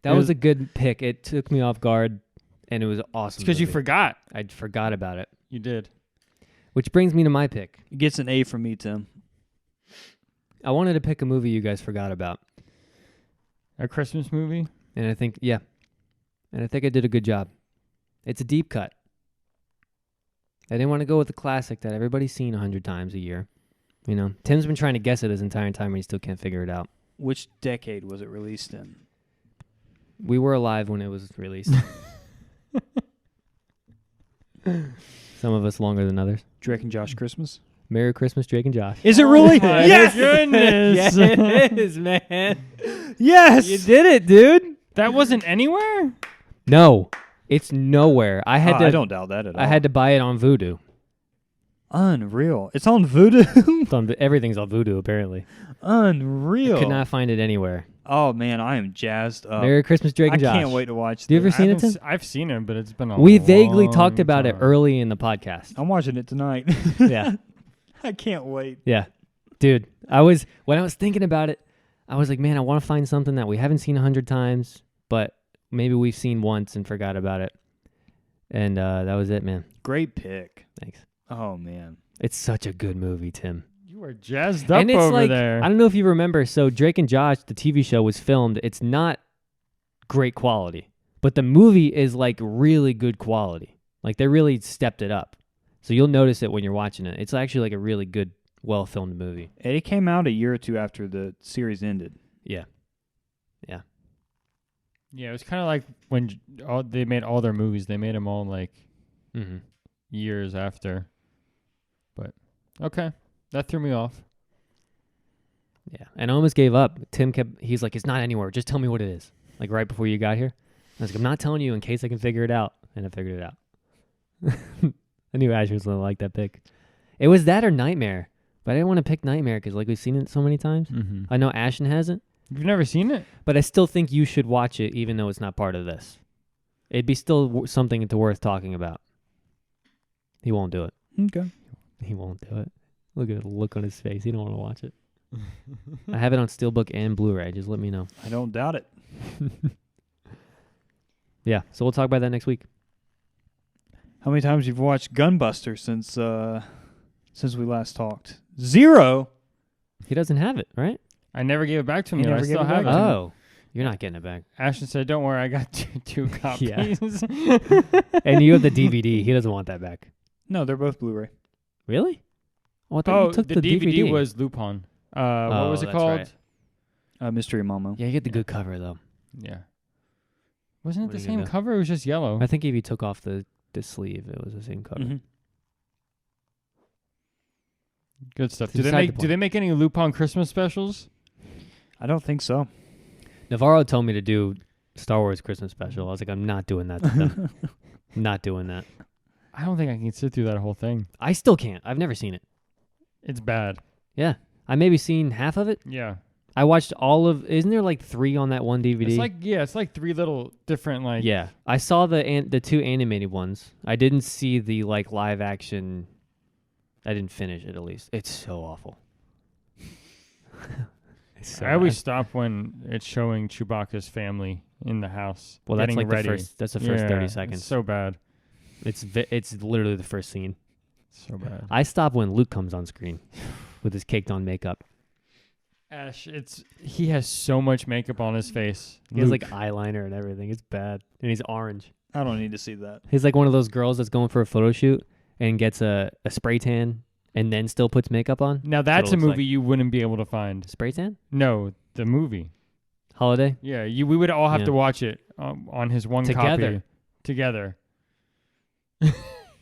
That was a good pick. It took me off guard, and it was awesome. It's because you forgot. I forgot about it. You did. Which brings me to my pick. It gets an A from me, Tim. I wanted to pick a movie you guys forgot about. A Christmas movie? And I think, yeah. And I think I did a good job. It's a deep cut. I didn't want to go with the classic that everybody's seen 100 times a year. Tim's been trying to guess it his entire time, and he still can't figure it out. Which decade was it released in? We were alive when it was released. Some of us longer than others. Drake and Josh Christmas? Merry Christmas, Drake and Josh. Is it really? Yes! Goodness. Yeah, it is, man. Yes! You did it, dude. That wasn't anywhere? No, it's nowhere. I had to. I don't doubt that at all. I had to buy it on Vudu. Unreal. It's on Vudu? Everything's on Vudu, apparently. Unreal. Could not find it anywhere. Oh man, I am jazzed up. Merry Christmas, Drake I and Josh. can't wait to watch. Do you ever this. seen it, Tim? I've seen it, but it's been a We vaguely talked long about it time. early in the podcast. I'm watching it tonight. Yeah. I can't wait. Yeah. Dude, when I was thinking about it, I was like, man, I want to find something that we haven't seen 100 times, but maybe we've seen once and forgot about it. And that was it, man. Great pick. Thanks. Oh man. It's such a good movie, Tim. You are jazzed up And it's over like, there. I don't know if you remember, so Drake and Josh, the TV show, was filmed. It's not great quality, but the movie is like really good quality. Like they really stepped it up. So you'll notice it when you're watching it. It's actually like a really good, well-filmed movie. It came out a year or two after the series ended. Yeah. Yeah, it was kind of like when they made all their movies. They made them all like Mm-hmm. years after. But okay, that threw me off. Yeah. And I almost gave up. He's like, it's not anywhere. Just tell me what it is. Like right before you got here. I was like, I'm not telling you in case I can figure it out. And I figured it out. I knew Ash was going to like that pick. It was that or Nightmare. But I didn't want to pick Nightmare because like we've seen it so many times. Mm-hmm. I know Ashton hasn't. You've never seen it? But I still think you should watch it even though it's not part of this. It'd be still something worth talking about. He won't do it. Okay. He won't do it. Look at the look on his face. He don't want to watch it. I have it on Steelbook and Blu-ray. Just let me know. I don't doubt it. Yeah, so we'll talk about that next week. How many times you've watched Gunbuster since we last talked? 0. He doesn't have it, right? I never gave it back to him. He Yet. I never gave still it have back it. to him. Oh, you're not getting it back. Ashton said, "Don't worry, I got two copies." Yeah. And you have the DVD. He doesn't want that back. No, they're both Blu-ray. Really? Oh, I thought you took the the DVD was Lupin. What was it that's called? right. Mystery Momo. Yeah, you get the good cover, though. Yeah. Wasn't it What the are you same gonna do? cover? It was just yellow. I think if you took off the sleeve, it was the same cover. Mhm. Good stuff. To Do they decide make the Do point. they make any Lupin Christmas specials? I don't think so. Navarro told me to do Star Wars Christmas special. I was like, I'm not doing that to them. Not doing that. I don't think I can sit through that whole thing. I still can't. I've never seen it. It's bad. Yeah. I maybe seen half of it. Yeah. I watched all of... Isn't there like 3 on that one DVD? It's like 3 little different like. Yeah. I saw the 2 animated ones. I didn't see the like live action... I didn't finish it at least. It's so awful. It's so I always bad. stop when it's showing Chewbacca's family in the house. Well, that's getting like ready. that's the first 30 It's seconds. so bad. It's literally the first scene. So bad. I stop when Luke comes on screen with his caked on makeup. Ash, he has so much makeup on his face. He has Luke. like eyeliner and everything. It's bad. And he's orange. I don't need to see that. He's like one of those girls that's going for a photo shoot and gets a spray tan and then still puts makeup on. Now that's a looks movie like. you wouldn't be able to find. Spray tan? No, the movie. Holiday? Yeah, we would all have Yeah. to watch it on his one Together. copy together.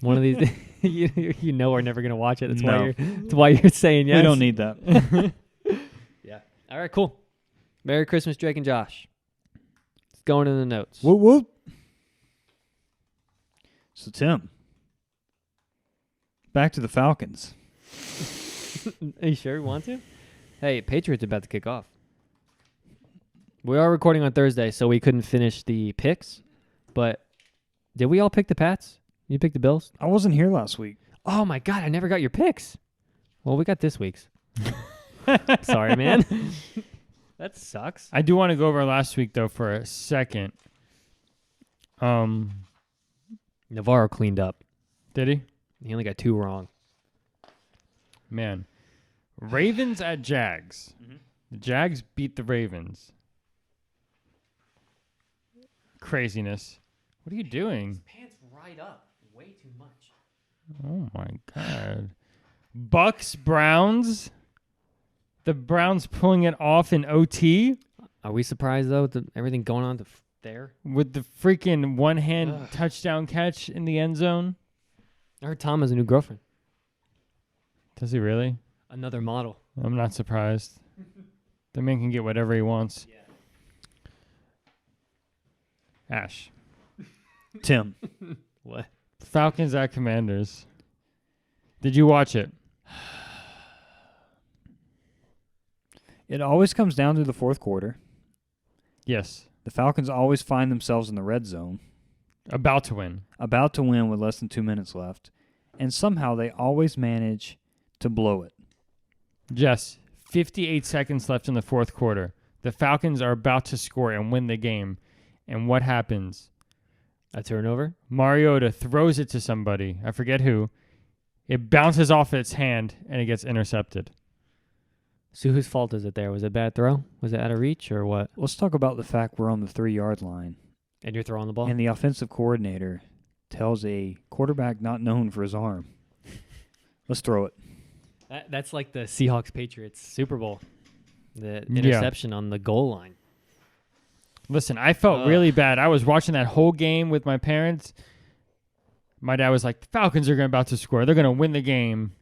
One of these you know we're never going to watch it. No. That's why you're saying yes. We don't need that. Yeah. All right, cool. Merry Christmas, Drake and Josh. It's going in the notes. Whoop whoop. So Tim, back to the Falcons. Are you sure you want to? Hey, Patriots about to kick off. We are recording on Thursday, so we couldn't finish the picks. But did we all pick the Pats? You picked the Bills? I wasn't here last week. Oh my God, I never got your picks. Well, we got this week's. Sorry, man. That sucks. I do want to go over last week though for a second. Navarro cleaned up. Did he? He only got 2 wrong. Man, Ravens at Jags. Mm-hmm. The Jags beat the Ravens. Craziness. What are you doing? Pants right up. Way too much. Oh my God. Bucks Browns. The Browns pulling it off in OT Are we surprised, though, with everything going on there? with the freaking one-hand Ugh. touchdown catch in the end zone. I heard Tom has a new girlfriend. Does he really? Another model. I'm not surprised. The man can get whatever he wants. Ash. Tim, What? Falcons at Commanders. Did you watch it? it always comes down to the fourth quarter. Yes. The Falcons always find themselves in the red zone, About to win. about to win with less than 2 minutes left, and somehow they always manage to blow it. Jess, 58 seconds left in the fourth quarter. The Falcons are about to score and win the game. And what happens? A turnover? Mariota throws it to somebody. I forget who. It bounces off its hand, and it gets intercepted. So whose fault is it there? Was it a bad throw? Was it out of reach or what? Let's talk about the fact we're on the 3-yard line, And you're throwing the ball? and the offensive coordinator tells a quarterback not known for his arm, let's throw it. That's like the Seahawks-Patriots Super Bowl. The Yeah. interception on the goal line. Listen, I felt really bad. I was watching that whole game with my parents. My dad was like, the Falcons are about to score. They're going to win the game.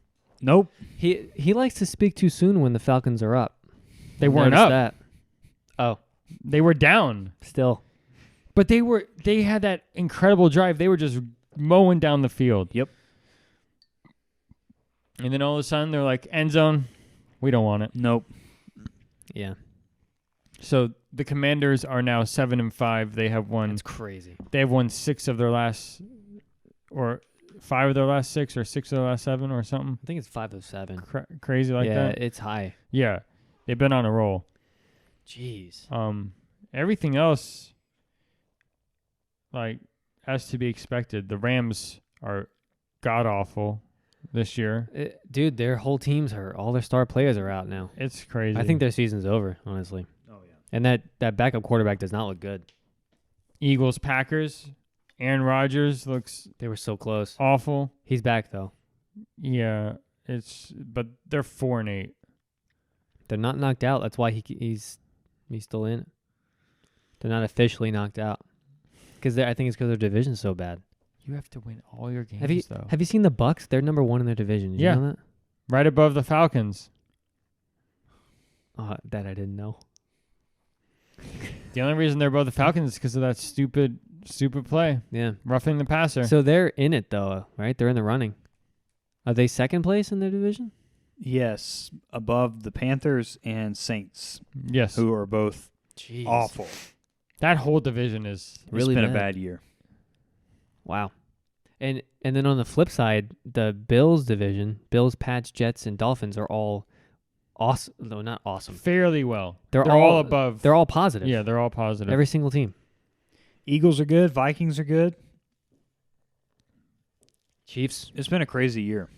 Nope. He likes to speak too soon when the Falcons are up. They weren't Noticed up. that. Oh, They were down. still. But they had that incredible drive. They were just mowing down the field. Yep. And then all of a sudden, they're like, end zone. We don't want it. Nope. Yeah. So the Commanders are now 7-5. They have won. That's crazy. They have won 6 of their last, or 5 of their last 6, or 6 of their last 7, or something I think it's 5 of 7. crazy like yeah, that. it's high. Yeah, they've been on a roll. Jeez. Everything else, like, as to be expected. The Rams are god awful this year. Dude, their whole team's hurt. All their star players are out now. It's crazy. I think their season's over, honestly. Oh, yeah. And that backup quarterback does not look good. Eagles, Packers. Aaron Rodgers looks They were so close. awful. He's back, though. Yeah, but they're 4-8. They're not knocked out. That's why he's still in it. They're not officially knocked out. I think it's because their division's so bad. You have to win all your games, Have you seen the Bucks? They're number 1 in their division. Did Yeah. you know that? Right above the Falcons. That I didn't know. The only reason they're above the Falcons is because of that stupid play, Yeah. roughing the passer. So they're in it, though, right? They're in the running. Are they second place in their division? Yes, above the Panthers and Saints, Yes, who are both Jeez. awful. that whole division is Really It's been bad. a bad year. Wow. And then on the flip side, the Bills division, Bills, Pats, Jets, and Dolphins are all awesome. No, not awesome. fairly well. They're all all above. They're all positive. Yeah, they're all positive. Every single team. Eagles are good. Vikings are good. Chiefs. It's been a crazy year.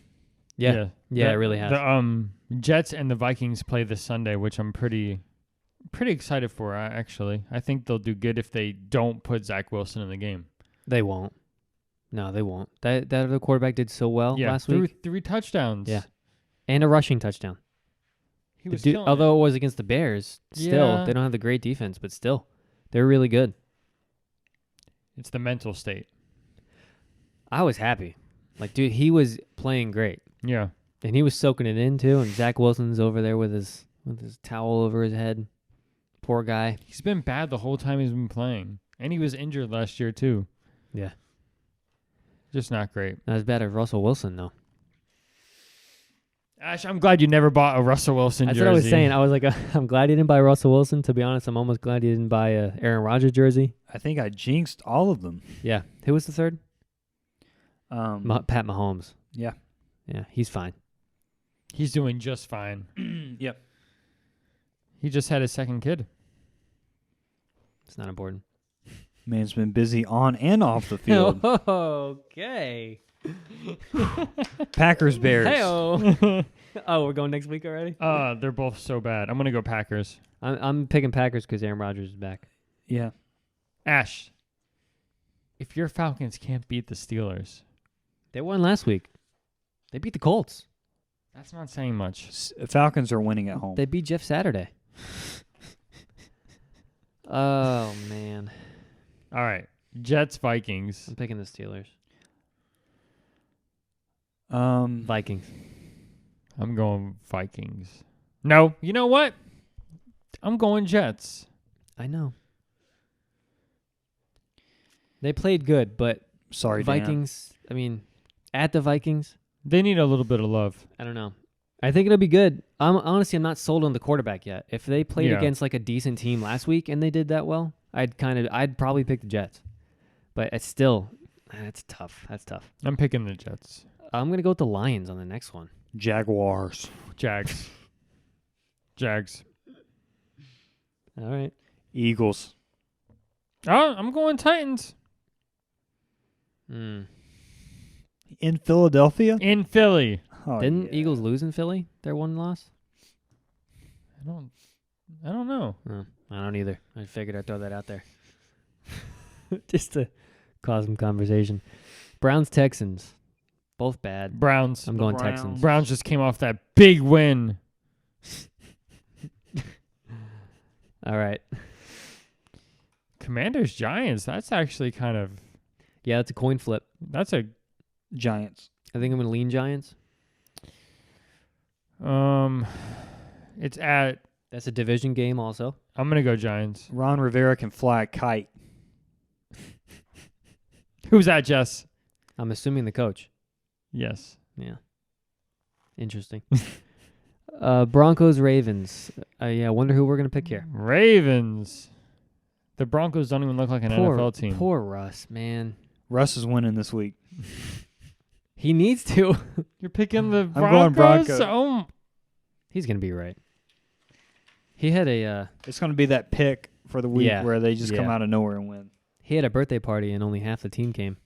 Yeah, it really has. The Jets and the Vikings play this Sunday, which I'm pretty excited for. Actually, I think they'll do good if they don't put Zach Wilson in the game. They won't. No, they won't. That other quarterback did so well last week. 3 touchdowns. Yeah. And a rushing touchdown. he was Dude, killing although it was against the Bears, still, Yeah. they don't have the great defense, but still, they're really good. It's the mental state. I was happy. Like, dude, he was playing great. Yeah. And he was soaking it in, too. And Zach Wilson's over there with his towel over his head. Poor guy. He's been bad the whole time he's been playing. And he was injured last year, too. Yeah. Just not great. Not as bad as Russell Wilson, though. Ash, I'm glad you never bought a Russell Wilson That's jersey. what I was saying. I was like, I'm glad he didn't buy Russell Wilson. To be honest, I'm almost glad he didn't buy a Aaron Rodgers jersey. I think I jinxed all of them. Yeah. Who was the third? Pat Mahomes. Yeah. Yeah, he's fine. He's doing just fine. Yep. He just had his second kid. It's not important. Man's been busy on and off the field. Okay. Packers, Bears. Hey-oh. Oh, we're going next week already? They're both so bad. I'm going to go Packers. I'm picking Packers because Aaron Rodgers is back. Yeah. Ash, if your Falcons can't beat the Steelers, They won last week. They beat the Colts. that's not saying much. Falcons are winning at home. They beat Jeff Saturday. Oh, man. All right. Jets, Vikings. I'm picking the Steelers. Um, Vikings. I'm going Vikings. No, you know what? I'm going Jets. I know. They played good, but sorry, Dan. Vikings, I mean, at the Vikings, They need a little bit of love. I don't know. I think it'll be good. I'm not sold on the quarterback yet. If they played Yeah. against like a decent team last week and they did that well, I'd probably pick the Jets. But it's tough. That's tough. I'm picking the Jets. I'm gonna go with the Lions on the next one. Jaguars. Jags. Jags. All right. Eagles. Oh, I'm going Titans. Mm. In Philadelphia? In Philly. Oh, Didn't yeah. Eagles lose in Philly? Their one loss? I don't know. Oh, I don't either. I figured I'd throw that out there. Just to cause some conversation. Browns, Texans. Both bad. Browns. I'm going Browns. Texans. Browns just came off that big win. All right. Commanders, Giants. That's actually kind of. Yeah, it's a coin flip. That's a. Giants. I think I'm going to lean Giants. It's at. That's a division game also. I'm gonna go Giants. Ron Rivera can fly a kite. Who's that, Jess? I'm assuming the coach. Yes. Yeah. Interesting. Broncos, Ravens. Yeah, I wonder who we're going to pick here. Ravens. The Broncos don't even look like an NFL team. Poor Russ, man. Russ is winning this week. He needs to. You're picking the going Broncos? Broncos. Oh. He's going to be right. He had a It's going to be that pick for the week Yeah. where they just come Yeah. out of nowhere and win. he had a birthday party and only half the team came.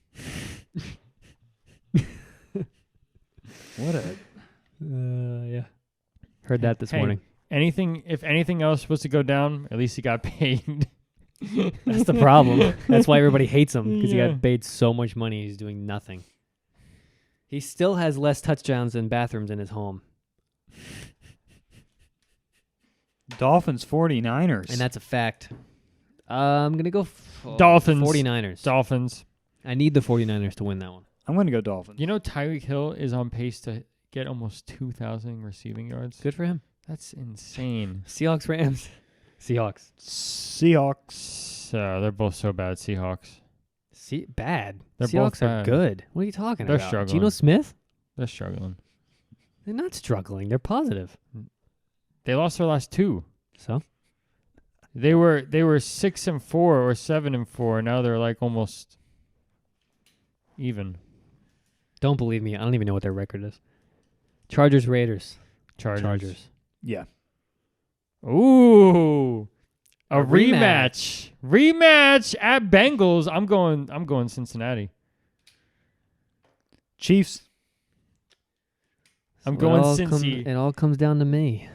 What a... Yeah. Heard that this Hey. morning. If anything else was to go down, at least he got paid. That's the problem. That's why everybody hates him because he Yeah. got paid so much money. He's doing nothing. He still has less touchdowns than bathrooms in his home, Dolphins 49ers. and that's a fact. I'm gonna go Dolphins. 49ers. Dolphins. I need the 49ers to win that one. I'm going to go Dolphins. You know Tyreek Hill is on pace to get almost 2,000 receiving yards. Good for him. That's insane. Seahawks, Rams. Seahawks. Seahawks. They're both so bad, Seahawks. Bad. They're Seahawks both are bad. good. What are you talking They're about? struggling. Geno Smith? They're struggling. They're not struggling. They're positive. They lost their last two. So They were 6-4 or 7-4. Now they're like almost even. don't believe me. I don't even know what their record is. Chargers, Raiders. Chargers. Yeah. Ooh. A rematch. Rematch at Bengals. I'm going Cincinnati. Chiefs. I'm So going it all Cincy. it all comes down to me.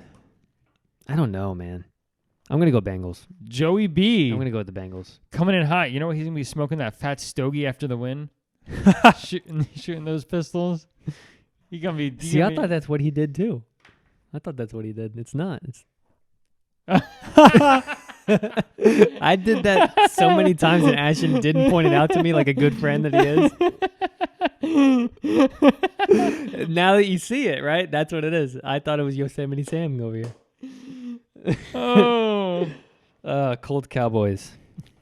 I don't know, man. I'm going to go Bengals. Joey B. I'm going to go with the Bengals. coming in hot. You know what? He's going to be smoking that fat stogie after the win. shooting those pistols. He gonna be. See, I thought that's what he did too. I thought that's what he did. It's not. It's I did that so many times and Ashton didn't point it out to me like a good friend that he is. Now that you see it, right? That's what it is. I thought it was Yosemite Sam over here. Oh. Cold Cowboys.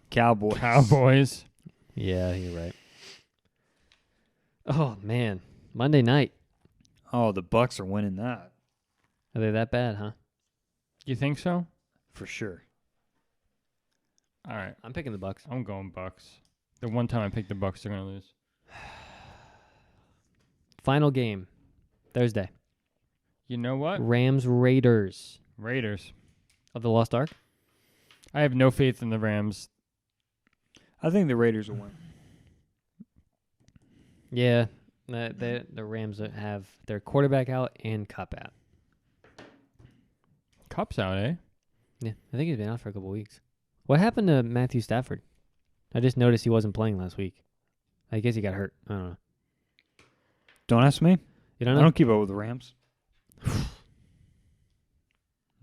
Cowboys. Yeah, you're right. Oh, man. Monday night. Oh, the Bucks are winning that. Are they that bad, huh? You think so? For sure. All right. I'm picking the Bucks. I'm going Bucks. The one time I picked the Bucks, they're gonna lose. Final game. Thursday. You know what? Rams Raiders Raiders. of the Lost Ark. I have no faith in the Rams. I think the Raiders will win. Yeah. The Rams have their quarterback out and Cup out. Cup's out, eh? Yeah, I think he's been out for a couple weeks. What happened to Matthew Stafford? I just noticed he wasn't playing last week. I guess he got hurt. I don't know. Don't ask me. You don't I know? don't keep up with the Rams.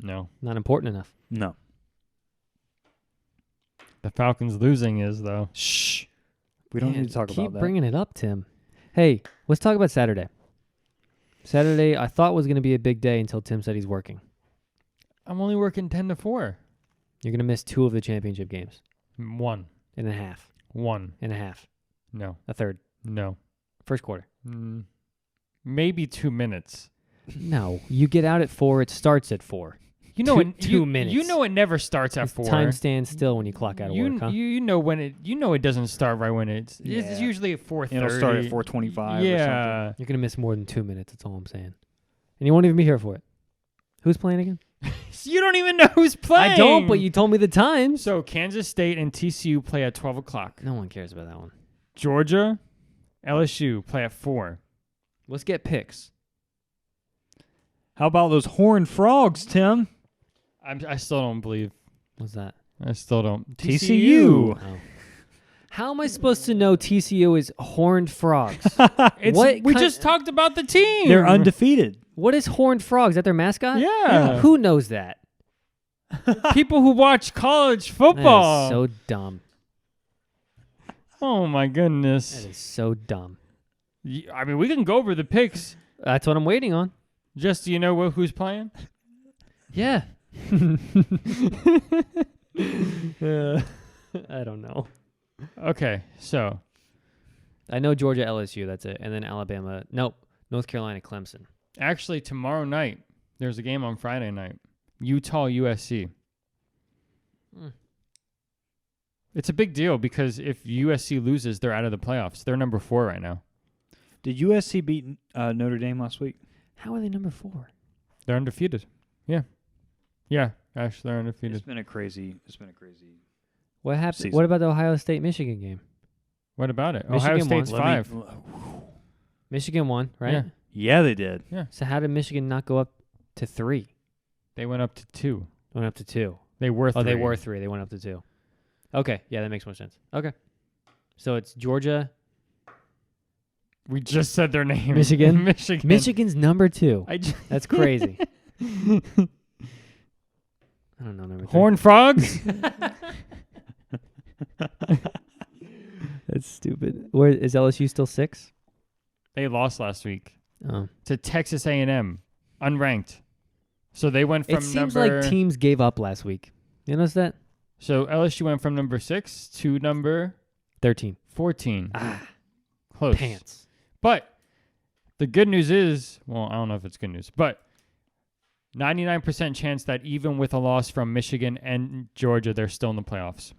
No. Not important enough. No. The Falcons losing is though. Shh. We don't Man, need to talk keep about that. bringing it up, Tim. Hey, let's talk about Saturday. Saturday, I thought was going to be a big day until Tim said he's working. I'm only working 10 to 4. You're going to miss 2 of the championship games. 1. And a half. 1. And a half. No. A third. No. First quarter. Maybe 2 minutes. No, you get out at 4. It starts at 4. You know, Two minutes. You know, it never starts at 4. Time stands still when you clock out of work, huh? You know when it. You know it doesn't start right when it's. It's Yeah. usually at 4:30. It'll start at 4:25. Yeah. You're gonna miss more than 2 minutes. That's all I'm saying. And you won't even be here for it. Who's playing again? You don't even know who's playing. I don't, but you told me the times. So Kansas State and TCU play at 12 o'clock. No one cares about that one. Georgia, LSU play at 4. Let's get picks. How about those horned frogs, Tim? I still don't believe. What's that? I still don't. TCU. Oh. How am I supposed to know TCU is horned frogs? It's, What we kind- just talked about the team. They're undefeated. What is horned frogs? Is that their mascot? Yeah. Who knows that? People who watch college That football. is so dumb. Oh my goodness. That is so dumb. I mean, we can go over the picks. That's what I'm waiting on. Just so you know who's playing. Yeah. I don't know. Okay, so I know Georgia, LSU. That's it. And then Alabama. Nope. North Carolina, Clemson. actually tomorrow night there's a game on Friday night. Utah USC. Hmm. It's a big deal because if USC loses, they're out of the playoffs. They're number 4 right now. Did USC beat Notre Dame last week? How are they number 4? They're undefeated. Yeah. Yeah, actually they're undefeated. It's been a crazy. What happened? Season. What about the Ohio State Michigan game? What about it? Michigan Ohio won. State's 5. Michigan won, right? Yeah. Yeah, they did. So how did Michigan not go up to 3? They went up to 2. Went up to 2. They were 3. Oh, they were 3. They went up to 2. Okay. Yeah, that makes more sense. Okay. So it's Georgia. We just said their name. Michigan? Michigan. Michigan's number 2. That's crazy. I don't know number 3. Horned Frogs? That's stupid. Where is LSU still 6? They lost last week Oh. to Texas A&M, unranked. So they went from It seems number... like teams gave up last week. You notice that? So LSU went from number 6 to number 13. 14. Ah, Close. pants. But the good news is, well, I don't know if it's good news, but 99% chance that even with a loss from Michigan and Georgia, they're still in the playoffs.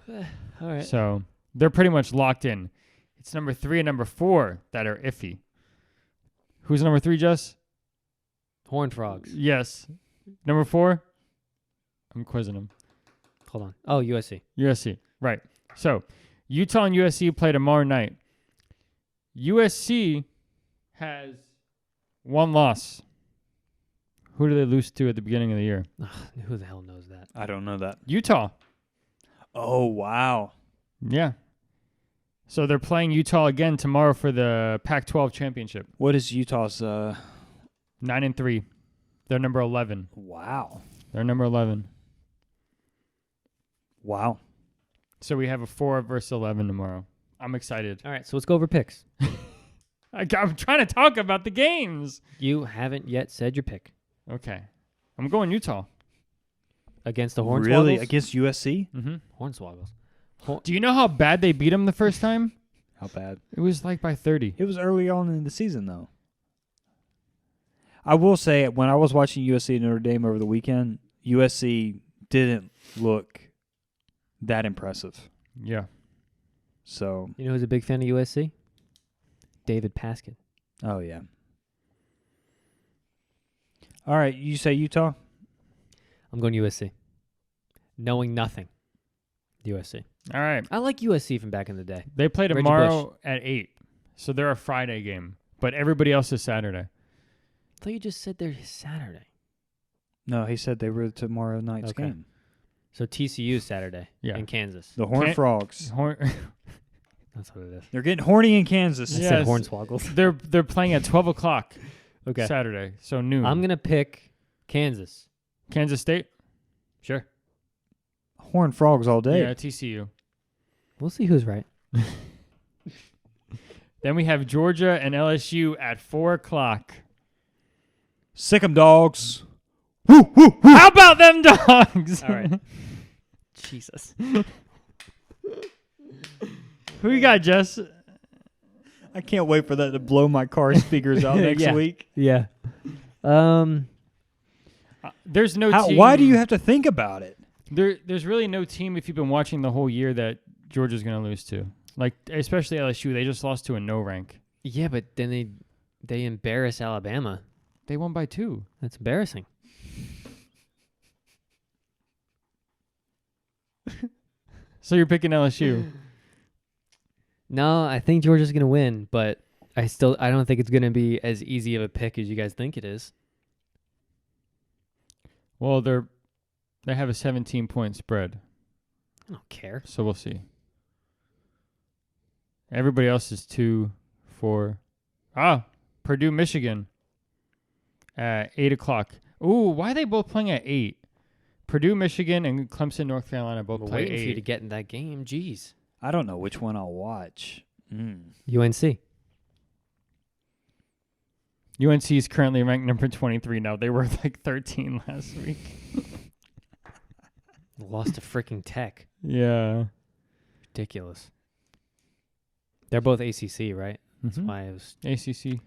All right. So they're pretty much locked in. It's number 3 and number 4 that are iffy. Who's number 3, Jess? Horned Frogs. Yes. Number 4? I'm quizzing him. Hold on. Oh, USC. USC. Right. So Utah and USC play tomorrow night. USC has 1 loss. Who do they lose to at the beginning of the year? Ugh, who the hell knows that? I don't know that. Utah. Oh, wow. Yeah. So they're playing Utah again tomorrow for the Pac-12 championship. What is Utah's? 9-3. They're number 11. Wow. They're number 11. Wow. So we have a 4 versus 11 tomorrow. I'm excited. All right, so let's go over picks. I'm trying to talk about the games. You haven't yet said your pick Okay. I'm going Utah. against the Hornswoggles. Really? Against USC? Mm-hmm. Hornswoggles. Do you know how bad they beat them the first time? How bad? It was like by 30. It was early on in the season, though. I will say, when I was watching USC and Notre Dame over the weekend, USC didn't look that impressive. Yeah. So, You know who's a big fan of USC? David Paskin. oh, yeah. All right, you say Utah? I'm going USC. Knowing nothing. USC. All right. I like USC from back in the day. They play Reggie tomorrow at 8. So they're a Friday game. But everybody else is Saturday. I thought you just said they're Saturday. No, he said they were tomorrow night's Okay. game. So TCU Saturday Yeah. in Kansas. The Horned Frogs. That's what it is. They're getting horny in Kansas. I Yeah. said Yes. Hornswoggles. They're playing at 12 o'clock Okay. Saturday. So noon. I'm going to pick Kansas. Kansas State? Sure. Horned Frogs all day. Yeah, TCU. We'll see who's right. Then we have Georgia and LSU at 4 o'clock. Sick 'em dogs. How about them dogs? All right. Jesus. Who you got, Jess? I can't wait for that to blow my car speakers out next Yeah. week. Yeah. There's no team. Why do you have to think about it? There's really no team if you've been watching the whole year that Georgia's going to lose to. Like, especially LSU. They just lost to a no rank. Yeah, but then they embarrass Alabama. They won by 2. That's embarrassing. So you're picking LSU. No, I think Georgia's going to win, but I don't think it's going to be as easy of a pick as you guys think it is. Well, they have a 17-point spread, I don't care. so we'll see. Everybody else is 2, 4. Purdue, Michigan at 8 o'clock. Ooh, why are they both playing at 8? Purdue, Michigan, and Clemson, North Carolina both We're play waiting for you to 8. get in that game. Jeez. I don't know which one I'll watch. UNC. UNC is currently ranked number 23 now. They were like 13 last week. Lost to freaking Tech. Yeah. Ridiculous. They're both ACC, right? That's Mhm. why it was ACC.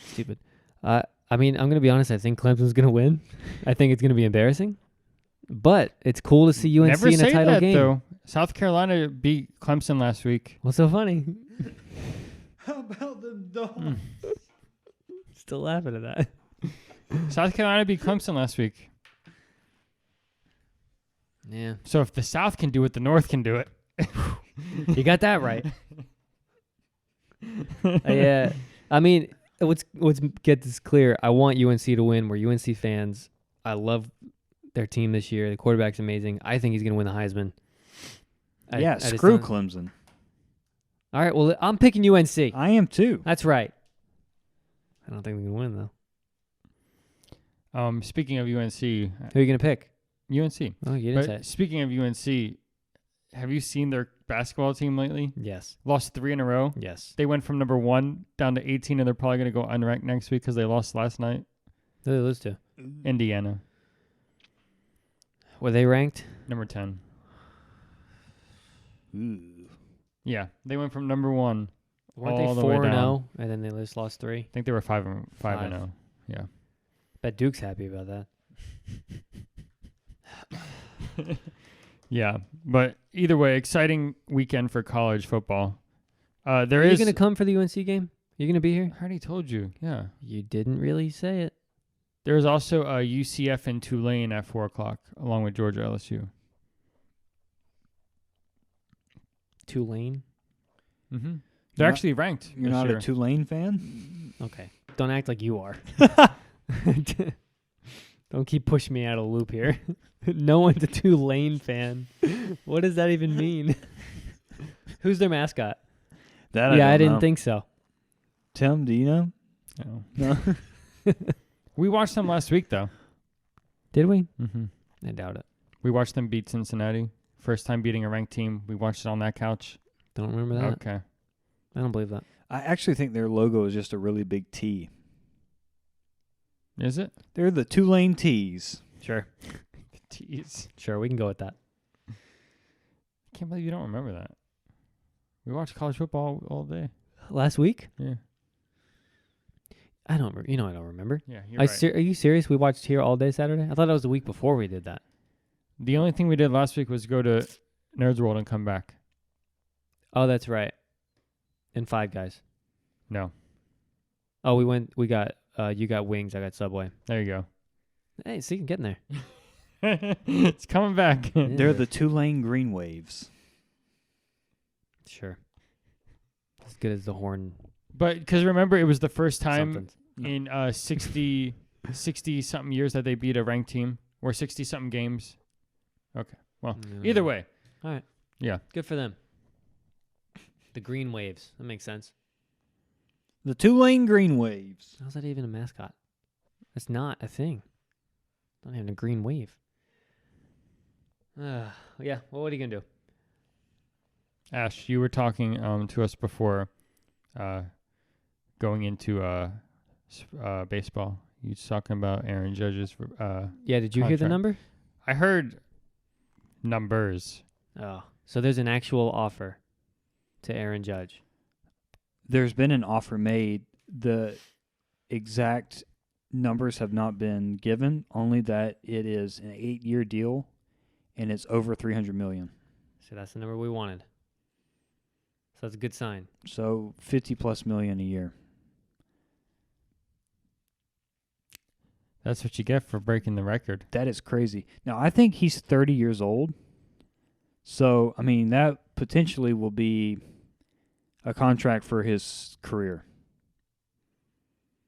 stupid. I mean, I'm going to be honest. I think Clemson's going to win. I think it's going to be embarrassing. But it's cool to see UNC Never in a say title that, game. though. South Carolina beat Clemson last week. What's so funny? How about the dog? Still laughing at that. South Carolina beat Clemson last week. Yeah. So if the South can do it, the North can do it. You got that right. Yeah. I mean, let's get this clear. I want UNC to win. We're UNC fans. I love their team this year. The quarterback's amazing. I think he's going to win the Heisman. Yeah, I just screw don't- Clemson. All right, well, I'm picking UNC. I am too. That's right. I don't think they're going to win, though. Speaking of UNC, Who are you going to pick? UNC. Oh, you didn't say But it. speaking of UNC, have you seen their basketball team lately? Yes. Lost 3 in a row. Yes. They went from number 1 down to 18, and they're probably going to go unranked next week because they lost last night. Who did they lose to? Indiana, Were they ranked? number 10. Ooh. Yeah, they went from number 1. Weren't All they the way 4-0, down. and then they just lost 3? I think they were 5 and Five. 0. Yeah. Bet Duke's happy about that. Yeah, but either way, exciting weekend for college football. There Are you is. going to come for the UNC game? You going to be here? I already told you. Yeah. You didn't really say it. There's also UCF and Tulane at 4 o'clock, along with Georgia LSU. Tulane? Mm-hmm. They're You're not- actually ranked. You're this not year. a Tulane fan? Okay. Don't act like you are. Don't keep pushing me out of the loop here. No one's a Tulane fan. What does that even mean? Who's their mascot? That Yeah, I don't didn't know. think so. Tim, do you know? No. No. We watched them last week, though. Did we? Mm-hmm. I doubt it. We watched them beat Cincinnati. First time beating a ranked team. We watched it on that couch. Don't remember that. Okay. I don't believe that. I actually think their logo is just a really big T. Is it? They're the Tulane T's. Sure. Jeez. Sure, we can go with that. I can't believe you don't remember that. We watched college football all day. Last week? Yeah. I don't. I don't remember. Yeah, you're right. Are you serious? We watched here all day Saturday. I thought that was the week before we did that. The only thing we did last week was go to Nerds World and come back. Oh, that's right. And Five Guys. No. Oh, we went. We got. You got wings. I got Subway. There you go. Hey, see, I'm getting there. It's coming back. Yeah. They're the Tulane Green Waves. Sure. As good as the horn. But because remember, it was the first time Something. in 60 something years that they beat a ranked team, or 60 something games. Okay. Well, either way. All right. Yeah. Good for them. The Green Waves. That makes sense. The Tulane Green Waves. How's that even a mascot? That's not a thing. Not even a green wave. Yeah. Well, what are you gonna do? Ash, you were talking to us before going into baseball. You was talking about Aaron Judge's. Yeah. Did you hear the Contract. number? I heard numbers. Oh, so there's an actual offer to Aaron Judge. There's been an offer made. The exact numbers have not been given, only that it is an 8-year deal and it's over $300 million. So that's the number we wanted. So that's a good sign. So $50+ million a year. That's what you get for breaking the record. That is crazy. Now, I think he's 30 years old. So, I mean, that potentially will be a contract for his career.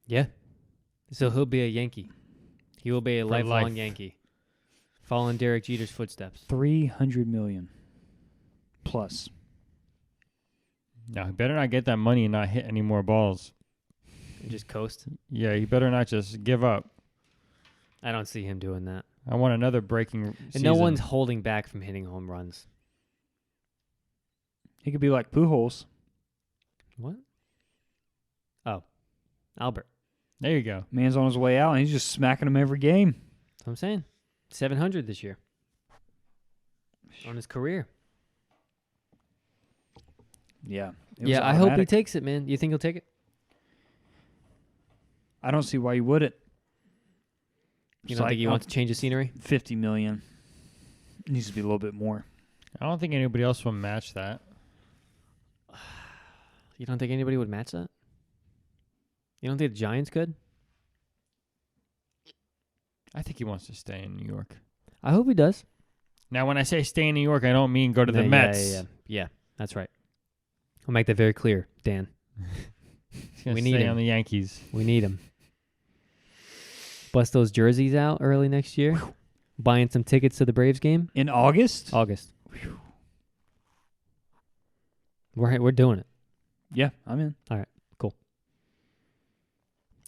Yeah. So he'll be a Yankee. He will be a For lifelong life. Yankee. Following Derek Jeter's footsteps. $300 million plus. Now, he better not get that money and not hit any more balls. And just coast. Yeah, he better not just give up. I don't see him doing that. I want another breaking And season. no one's holding back from hitting home runs. He could be like Pujols. What? Oh. Albert. There you go. Man's on his way out, and he's just smacking them every game. That's what I'm saying. 700 this year. On his career. Yeah. It was Yeah, I hope he automatic. takes it, man. You think he'll take it? I don't see why you wouldn't. You It's don't like, think he wants to change the scenery? $50 million. It needs to be a little bit more. I don't think anybody else will match that. You don't think anybody would match that? You don't think the Giants could? I think he wants to stay in New York. I hope he does. Now, when I say stay in New York, I don't mean go to the Yeah, Mets. Yeah, that's right. I'll make that very clear, Dan. He's gonna We need stay him. on the Yankees. We need him. Bust those jerseys out early next year. Buying some tickets to the Braves game. In August? August. We're doing it. Yeah, I'm in.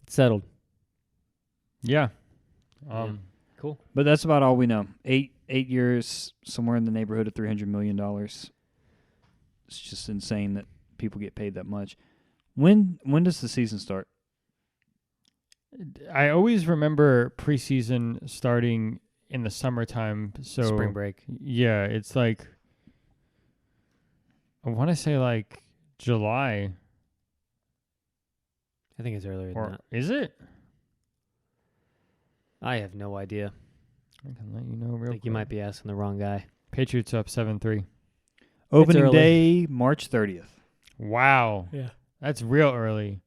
It's settled. Yeah. Cool. But that's about all we know. 8 years, somewhere in the neighborhood of $300 million. It's just insane that people get paid that much. When does the season start? I always remember preseason starting in the summertime. So Spring break. Yeah, it's like I want to say like July, I think it's earlier than or that. is it? I have no idea. I can let you know real I think quick. you might be asking the wrong guy. Patriots up 7-3. Opening early. day, March 30th. Wow, Yeah. that's real early.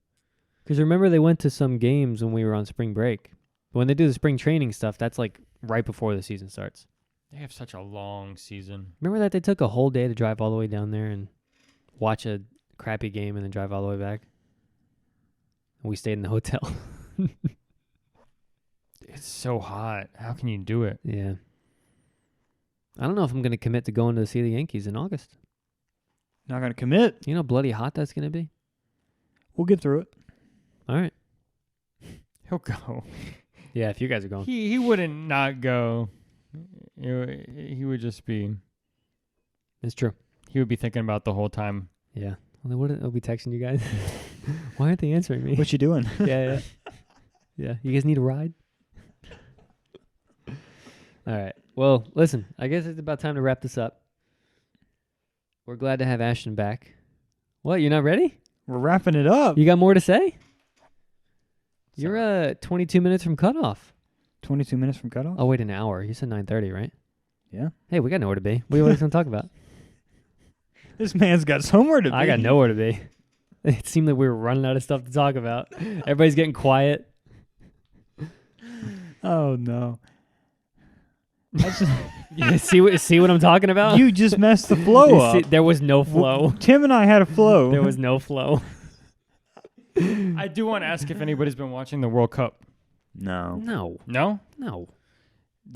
Because remember, they went to some games when we were on spring break. But when they do the spring training stuff, that's like right before the season starts. They have such a long season. Remember that they took a whole day to drive all the way down there and watch a crappy game and then drive all the way back? And we stayed in the hotel. It's so hot. How can you do it? Yeah. I don't know if I'm going to commit to going to see the Yankees in August. Not going to commit. You know how bloody hot that's going to be? We'll get through it. All right. He'll go. Yeah, if you guys are going. He wouldn't not go. He would just be. It's true. He would be thinking about the whole time. Yeah. Well, they wouldn't. I'll be texting you guys. Why aren't they answering me? What you doing? Yeah. Yeah. You guys need a ride? All right. Well, listen, I guess it's about time to wrap this up. We're glad to have Ashton back. What? You're not ready? We're wrapping it up. You got more to say? You're 22 minutes from cutoff. 22 minutes from cutoff? Oh, wait, an hour. You said 9:30, right? Yeah. Hey, we got nowhere to be. What are you going to talk about? This man's got somewhere to be. I got nowhere to be. It seemed like we were running out of stuff to talk about. Everybody's getting quiet. Oh, no. You see what I'm talking about? You just messed the flow You up. see- there was no flow. Tim and I had a flow. There was no flow. I do want to ask if anybody's been watching the World Cup. No. No. No?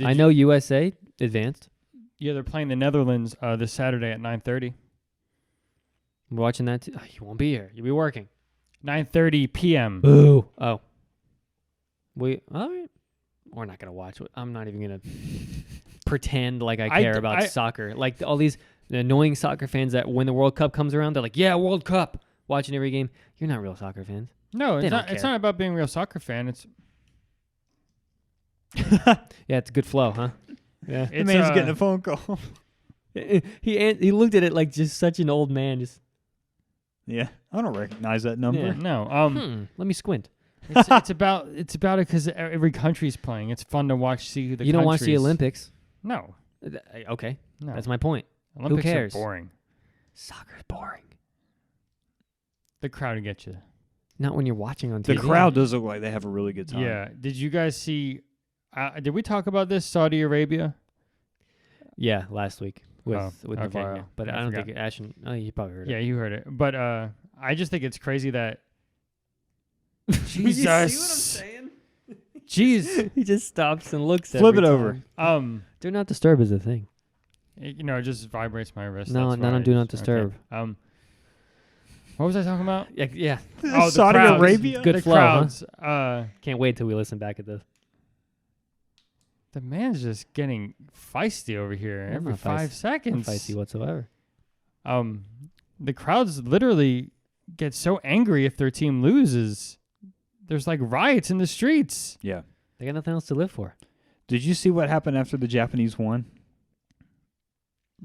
I know USA advanced. Yeah, they're playing the Netherlands this Saturday at 9:30. We're watching that too. Oh, you won't be here. You'll be working. 9:30 p.m. Boo. Oh. All right. We're not going to watch it. I'm not even going to pretend like I care about soccer. Like all these annoying soccer fans that when the World Cup comes around, they're like, yeah, World Cup. Watching every game. You're not real soccer fans. No, They it's don't not. It's care. not about being a real soccer fan. It's Yeah, it's a good flow, huh? Yeah. The man's getting a phone call. He looked at it like just such an old man. Just Yeah, I don't recognize that number. Yeah. No. Let me squint. It's about it because every country's playing. It's fun to watch. See who the You don't watch the countries- Olympics. No. Okay, No. that's my point. Olympics cares? are boring. Soccer's boring. The crowd gets you. Not when you're watching on The TV. crowd does look like they have a really good time. Yeah. Did you guys see? Did we talk about this? Saudi Arabia. Yeah, last week with okay, Navarro. yeah. But I I don't forgot. think Ashton. Oh, you probably heard Yeah, it. you heard it. But I just think it's crazy that. Jesus. saying? Jeez. He just stops and looks. Flip every it over. time. Do not disturb is a thing. It just vibrates my wrist. No, that's not why on do I not just- disturb. Okay. What was I talking about? Yeah. Oh, the Saudi crowds. Arabia? Good the flow, huh? crowds. Can't wait till we listen back at this. The man's just getting feisty over here I'm every not 5 Not seconds. feisty whatsoever. The crowds literally get so angry if their team loses. There's like riots in the streets. Yeah. They got nothing else to live for. Did you see what happened after the Japanese won?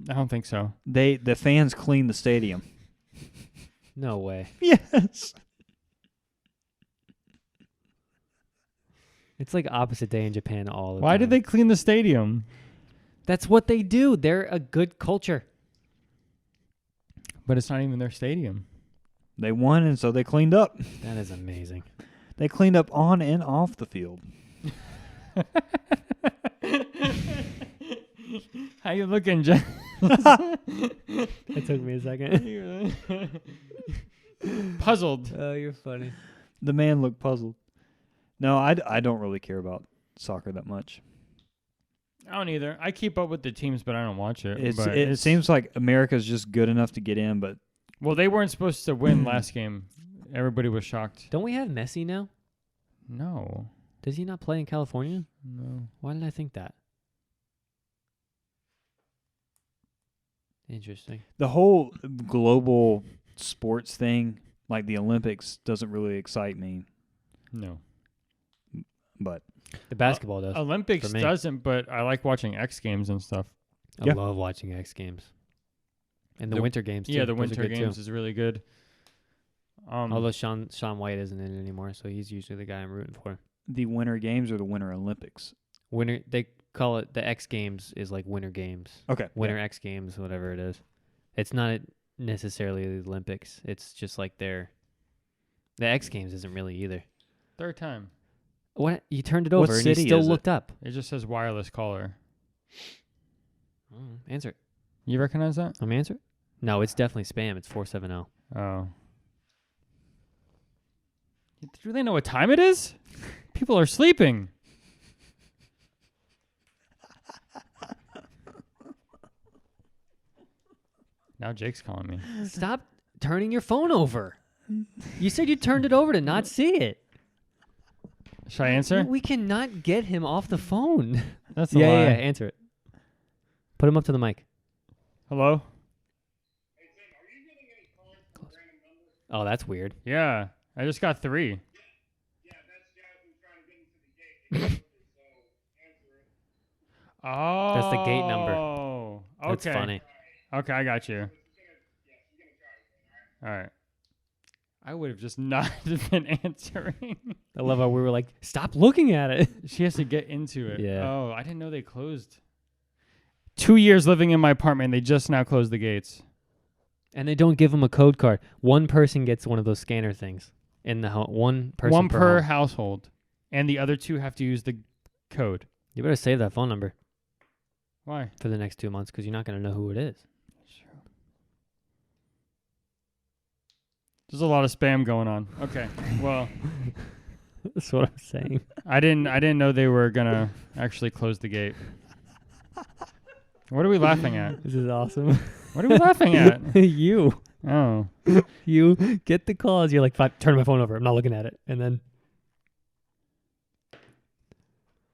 I don't think so. The fans cleaned the stadium. No way. Yes. It's like opposite day in Japan all the time. Why did they clean the stadium? That's what they do. They're a good culture. But it's not even their stadium. They won, and so they cleaned up. That is amazing. They cleaned up on and off the field. How you looking, Jen? It took me a second. Puzzled. Oh, you're funny. The man looked puzzled. No, I don't really care about soccer that much. I don't either. I keep up with the teams, but I don't watch it. It seems like America's just good enough to get in, but Well, they weren't supposed to win last game. Everybody was shocked. Don't we have Messi now? No. Does he not play in California? No. Why did I think that? Interesting. the whole global sports thing, like the Olympics, doesn't really excite me. No. But The basketball does. Olympics for me. doesn't, but I like watching X Games and stuff. I yeah. love watching X Games. And the The- Winter Games, too. Yeah, the Those are Winter good, too. Games is really good. Although Sean White isn't in it anymore, so he's usually the guy I'm rooting for. the Winter Games or the Winter Olympics? Winter, they call it the X Games is like Winter Games. Okay. Winter X Games, whatever it is. It's not necessarily the Olympics. It's just like the X Games isn't really either. third time. What? You turned it over What and you city still is it? looked up. It just says wireless caller. Answer it. You recognize that? Let me answer it. No, it's definitely spam. It's 470. Oh. Do they know what time it is? People are sleeping. Now Jake's calling me. Stop turning your phone over. You said you turned it over to not see it. Should I answer? We cannot get him off the phone. That's a Yeah, lie. yeah, answer it. Put him up to the mic. Hello? Oh, that's weird. Yeah. I just got 3. Oh. That's the gate number. Oh. Okay. That's funny. Okay, I got you. All right. I would have just not been answering. I love how we were like, stop looking at it. She has to get into it. Yeah. Oh, I didn't know they closed. 2 years living in my apartment, they just now closed the gates. And they don't give him a code card. One person gets one of those scanner things in the home. One person One per home. household, and the other 2 have to use the code. You better save that phone number Why? for the next 2 months because you're not going to know who it is. There's a lot of spam going on. Okay. Well, That's what I'm saying. I didn't know they were gonna actually close the gate. What are we laughing at? This is awesome. What are we laughing at? You Oh. get the calls. You're like, turn my phone over. I'm not looking at it. And then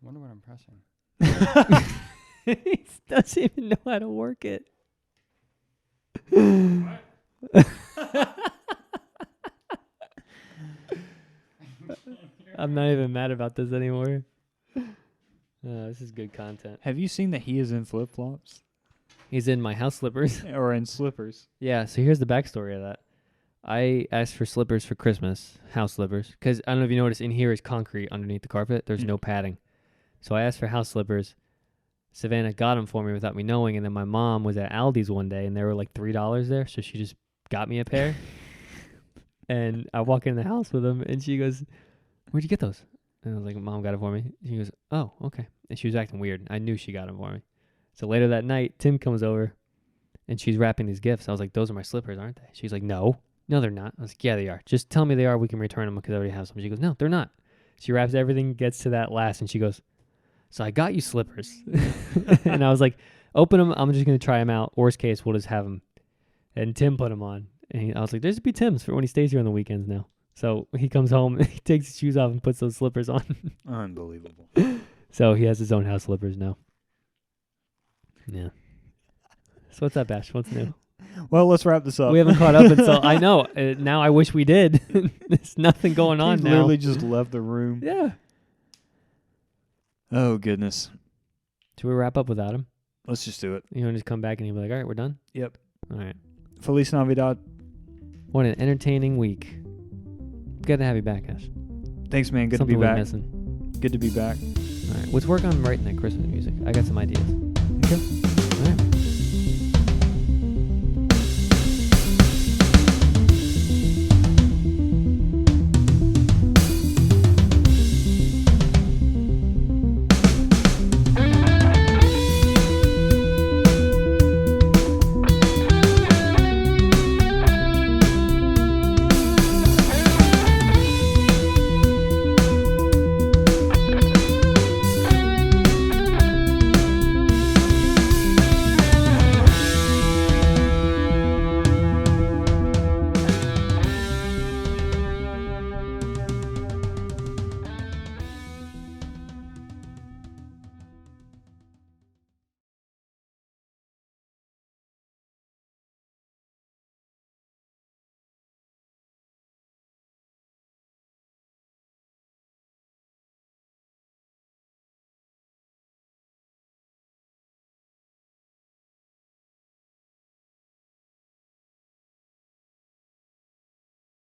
Wonder what I'm pressing. he doesn't even know how to work it. I'm not even mad about this anymore. This is good content. Have you seen that he is in flip-flops He's in my house slippers. or in slippers? Yeah, so here's the backstory of that. I asked for slippers for Christmas, house slippers, because I don't know if you noticed, in here is concrete underneath the carpet. There's no padding. So I asked for house slippers. Savannah got them for me without me knowing, and then my mom was at Aldi's one day, and they were like $3 there, so she just got me a pair. And I walk in the house with them, and she goes, "Where'd you get those?" And I was like, "Mom got it for me." She goes, "Oh, okay." And she was acting weird. I knew she got them for me. So later that night, Tim comes over, and she's wrapping these gifts. I was like, "Those are my slippers, aren't they?" She's like, "No, they're not." I was like, "Yeah, they are. Just tell me they are. We can return them because I already have some." She goes, "No, they're not." She wraps everything, gets to that last, and she goes, "So I got you slippers." And I was like, "Open them. I'm just going to try them out. Worst case, we'll just have them." And Tim put them on. And I was like, "There's be Tim's for when he stays here on the weekends now." So he comes home, he takes his shoes off and puts those slippers on. Unbelievable. So he has his own house slippers now. Yeah. So what's up, Bash? What's new? Well, let's wrap this up. We haven't caught up until I know. Now I wish we did. There's nothing going on He now. literally just left the room. Yeah. Oh, goodness. Should we wrap up without him? Let's just do it. You want to just come back and he'll be like, "All right, we're done." Yep. All right. Feliz Navidad. What an entertaining week. Good to have you back, Ash. Thanks, man. Good Something to be we're back. missing. Good to be back. All right. Let's work on writing that Christmas music. I got some ideas. Okay.